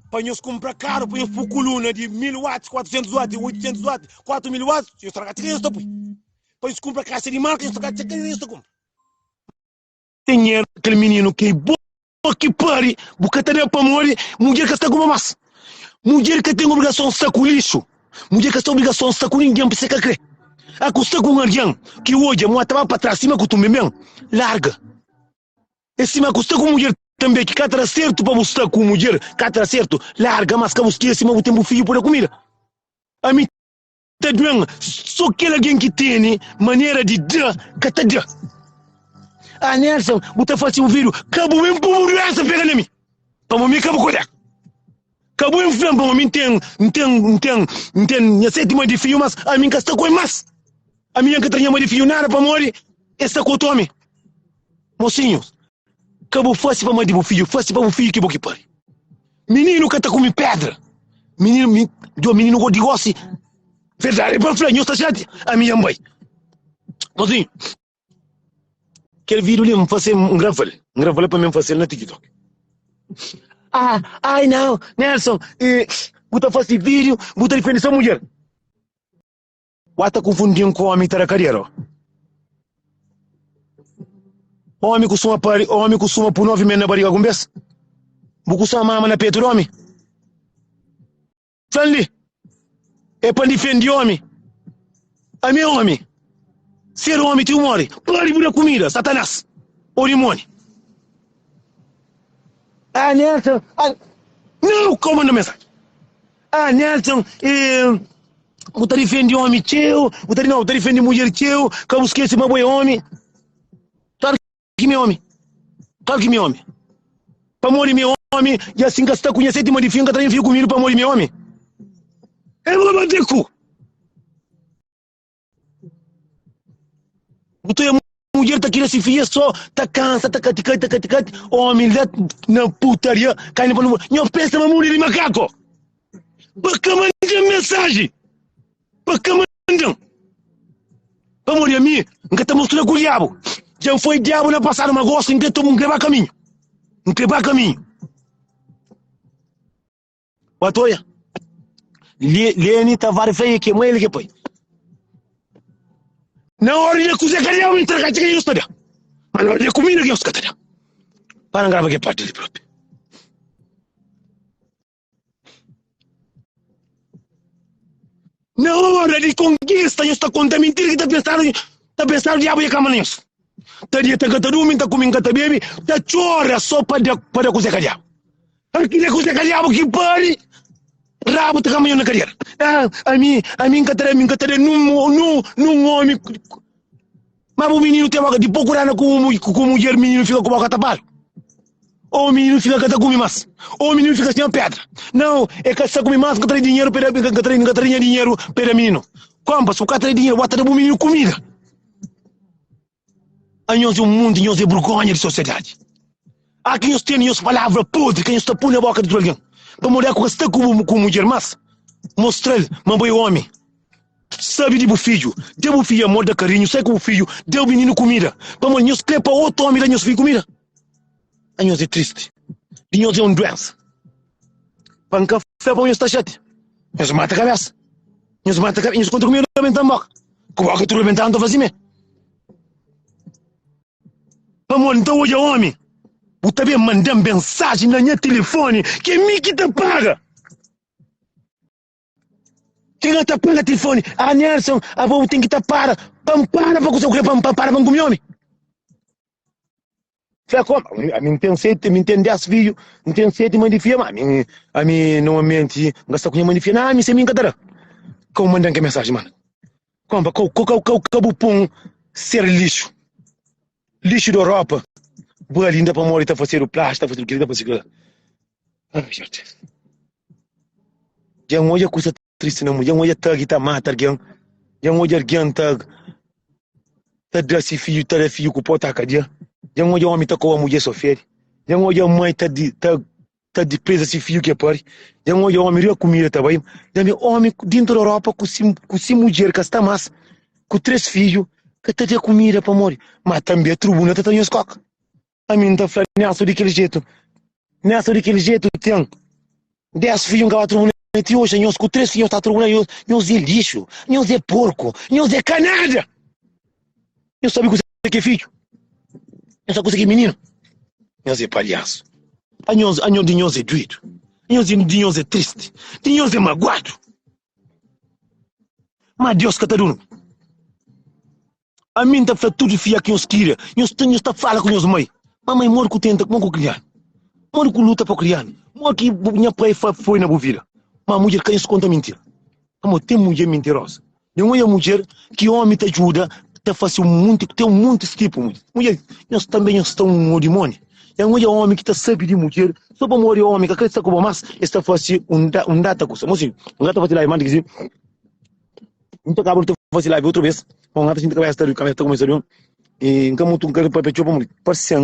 Para eu comprar caro, para eu pôr coluna de 1000 watts, 400 watts, 800 watts, 4000 watts, eu estou garrafa, eu estou com. Para eu comprar caixa de marca, eu estou garrafa, eu estou com. Tem dinheiro, aquele menino que é bom, que pare, bucataré para morrer, mulher que está com uma massa. Mulher que tem obrigação de estar com lixo. Mulher que tem obrigação de estar com ninguém, para você que crê. A custa com alguém que hoje a estava para trás, cima com tu mesmo, larga. E cima custa com mulher também, que catra certo para você com mulher, catra certo, larga, mas que você cima o tempo filho por a comida. A mim Tá doendo. Só que alguém que tem maneira de dar, que tá dando. Ah, Nelson, você faz um vídeo, acabou mesmo por morrer essa pega em mim. Para mim, acabou com ele. Acabou em frente, para mim, tem 7 mais de fio, mas a mim que está com mais. A minha que tem mais de fio, nada para morrer, essa com o Tommy. Mocinhos, acabou fácil para mais de fio, fácil para o fio que vou que pare. Menino que está com pedra. Menino que gosta. Verdade, para frente, eu estou chato. A minha mãe. Mocinho. Aquele vídeo ali, me fazer um gravale para mim fazer na TikTok. Ai não, Nelson, você faz vídeo, você defende essa mulher. Você tá confundindo com o homem que está na carreira. O homem costuma por 9 meses na barriga com besta. Você costuma mama na peito do homem. Falei, é para defender o homem. A meu homem. Ser homem tem morre. Pare por comida, Satanás. O demônio. Ah, Nelson. Não, como na mensagem? Ah, Nelson, você defende homem teu, você defende mulher teu, que eu esqueci uma boa homem. Claro que meu homem. Claro que meu homem. Para morrer meu homem, e assim que você está conhecendo, uma defesa que está comigo para morrer meu homem. É uma batecu. Você é mulher, tá querendo se fia só, tá cansa, tá caticate, homem, na putaria, cai no pano. Não pensa na mulher de macaco. Para que mandam mensagem? Para que mandam? Para morrer a mim, nunca tá mostrando com o diabo. Já foi diabo na passada, mas gosto, então todo mundo quebrar caminho. Não quebrar caminho. Batoia. Leni Tavares feia que mãe ele que põe. Na hora de cozinhar, cadê o entregar que eu estou? Mas na hora de comida que eu estou? Para gravar que parte de próprio. Na hora de conquista, eu estou contando mentira que está pensando diabo e caminhos. Tadi tá dormindo, tá comendo, tá bebendo, tá chora só para cozinhar cadê? Aqui é cozinhar cadê que pare. Rabo tá caminhando na carreira. A mim catare num homem. Mas o menino tem uma de procurar com mulher, menino fica com a catapalho. Ou o menino fica com mais. Ou o menino fica sem a pedra. Não, é que está com mais que traz dinheiro para dinheiro para menino. Como se o cara traz dinheiro, bota o menino comida. A nós é um mundo, nós é vergonha de sociedade. Aqui nós temos palavras podres, que nós está pondo na boca de alguém. Para mulher que está com mulher, mas mostrar, mamãe homem, sabe de filho, deu o filho amor da carinho, sai com o filho, deu o menino comida, para mulher nós crepa outro homem, nós filho comida. A nós é triste, e nós é um doença. Para um café, para nós está chato, nós mata a cabeça, nós contra comigo rebentando a boca, com a boca tu rebentando, faz assim. Para mulher, então hoje é homem. Você vem mandando mensagem na minha telefone que é mim que te paga. Quem te paga o telefone? Ah, Nelson, a avó tem que te para para conseguir para comer homem. Fala como? A mim tem 7, me tem 10 filhos, me tem 7 mães de filha, mas a mim normalmente gasta com a mãe de filha, não, a mim sem mim catara. Como mandam que mensagem, mano? Como? Acabou pão ser lixo. Lixo da Europa. Boa linda para morrer, está fazendo plástico, está fazendo querida para segurar. Ai, meu Deus. Já hoje a coisa triste não, já hoje tá aqui mata alguém. Já hoje alguém tá desse filho, tá filho com pota cadeia. Já hoje o homem tá com a mulher sofrer. Já hoje a mãe tá de presa esse filho que é pare. Já hoje o homem ria comida também. Já o homem dentro da Europa com si mulher que está mais com 3 filhos que tá de comida para morrer. Mas também a tribuna tá em escoca. A mim está falando nessa daquele jeito. Nessa daquele jeito tem 10 filhos que estão e hoje nós com 3 filhos está trabalhando, nós é lixo, nós é porco, nós é canada. Eu sabe o que é filho? Eu sabe o que é menino? Nós é palhaço. A nós é doido. Nós é triste. Nós é magoado. Mas Deus que está dando. A mim está falando tudo filho que nós queria. Nós está falando com nós mãe. Mamãe mora com tenta, como com criar. Mora com luta para criar. Mora que minha pai foi na bovira. Mas a mulher que se conta mentira. Como tem mulher mentirosa. Não é a mulher que o homem te ajuda, te faz muito, tem muitos tipos. Mulher, nós também estamos um demônio. É um homem que está sabe de mulher, só para morrer o homem, que acredita como mais, está fazendo um data coisa. Mas sim, um gato vai te lá e manda dizer, não te acaba de fazer live outra vez, um gato a gente vai estar no caminho, está começando. E então muito um cara para pedir para mulher, parece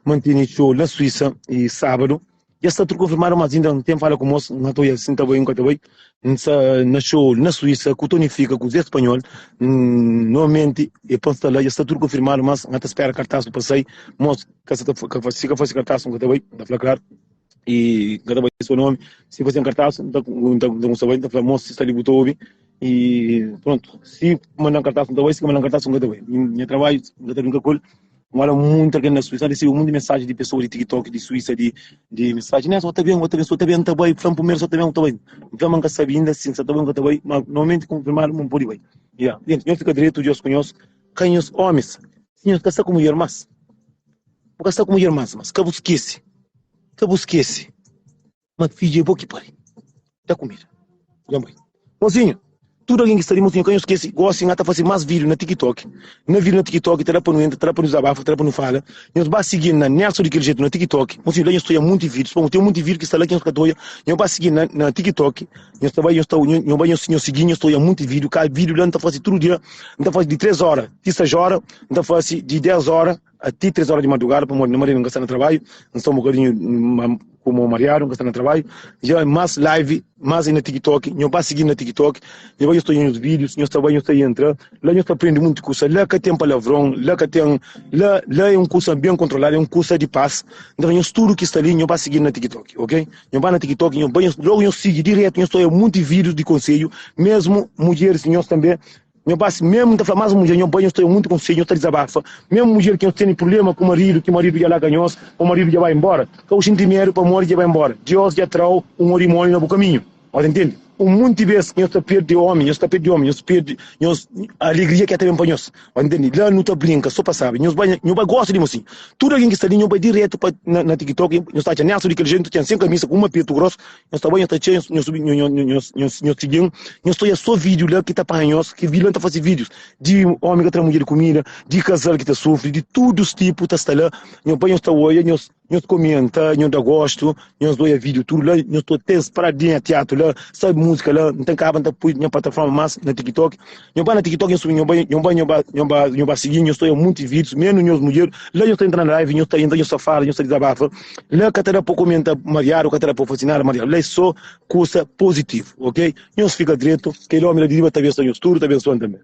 manter show na Suíça e sábado. Já está tudo confirmado, mas ainda não tem fala com o moço, não estou assim, está bem, está bem. Na show na Suíça, que tonifica com os espanhol, normalmente, e penso lá, já está tudo confirmado, mas não está espera cartaz para sair, moço, que se fosse cartaz, não está bem, está falar claro. E cada vez seu nome, se fosse um cartaz, não está bem, está falando, moço, está ali, botou ouvir. E pronto, se mandar cartaz, não está bem, se mandar cartaz, não está bem. Meu trabalho, não está bem, coisa. Agora muito aqui na Suíça, recebo muita mensagem de pessoas de TikTok, de Suíça, de mensagem, né, só está bem, só está bem, está bem, falando primeiro, só está bem, está bem. Então, nunca sabia ainda, sim, só está bem, está bem, mas normalmente confirmar, não pode bem. Yeah. Eu fico direito, Deus conhece, quem os homens, senhor, que está com mulher mais, porque está com mulher mais, mas que busquece, mas filho, é bom que pare, está comigo, já bem. Mozinho, tudo alguém que está ali, mozinho, quem eu esqueci, gosta de fazer mais vídeo na TikTok. Na vídeo na TikTok, terá para não entra, terá para nos abafa, terá para não fala. Nós vamos seguir na Nelson de aquele jeito na TikTok. Mozinho, lá eu estou a muito vídeos. Bom, tem muito vídeo que está lá que eu estou. Eu vou seguir na TikTok. Eu estou seguindo, eu estou a muito vídeo. Cada vídeo lá não está fazendo todo dia. Não está fazendo de 3 horas, de 6 horas, não está fazendo de 10 horas até 3 horas de madrugada, para o meu marido não gastar no trabalho. Não estou um bocadinho como o Mariano, que está no trabalho, já mais live, mais na TikTok, eu vou seguir na TikTok, eu estou nos vídeos, eu estou entrando, lá eu estou aprendendo muito coisa, lá que tem palavrão, lá que tem, lá é um curso bem controlado, é um curso de paz, então eu estudo que está ali, eu vou seguir na TikTok, ok? Eu vou na TikTok, logo eu sigo direto, eu estou em muitos vídeos de conselho, mesmo mulheres, eu também, eu passo mesmo, tá mais mulher, eu banho, estou muito conselho, eu estou desabafa. Mesmo mulher que tem problema com o marido, que o marido já lá ganhou, o marido já vai embora. Que o dinheiro para o marido já vai embora. Deus já trau um marimônio no caminho. Você entende? Muito vezes eu estou perto de homem, eu estou perto de homem, eu estou perto de a alegria que até me põe. Você entende? Lá não está brinca, só passava. Eu gosto de assim. Tudo alguém que está ali, eu vai direto na TikTok, eu estou a nessa daquele jeito, tinha sem camisa, com uma peito grosso, eu estou bem, eu estou cheio, eu subi, eu estou a só vídeo lá que está para nós, que vilão está fazendo vídeos de homem que está mulher de comida, de casal que está sofre, de todos os tipos, está lá. Eu banho, eu estou olhando, eu comenta, eu dou gosto, eu dou vídeo tudo lá, eu estou até paradinha teatro lá, sabe música lá, não tem cabo, não tem minha plataforma mais na TikTok. Eu vou na TikTok, eu subi, eu vou seguir, eu estou em muitos vídeos, menos minhas mulheres, lá eu estou entrando na live, eu estou entrando, eu estou fala, eu estou desabafa, lá que até para comentar, Mariano, que até para fascinar, Mariano, lá é só coisa positiva, ok? Eu fico direito, que o homem de Deus está abençoando, tudo está abençoando também.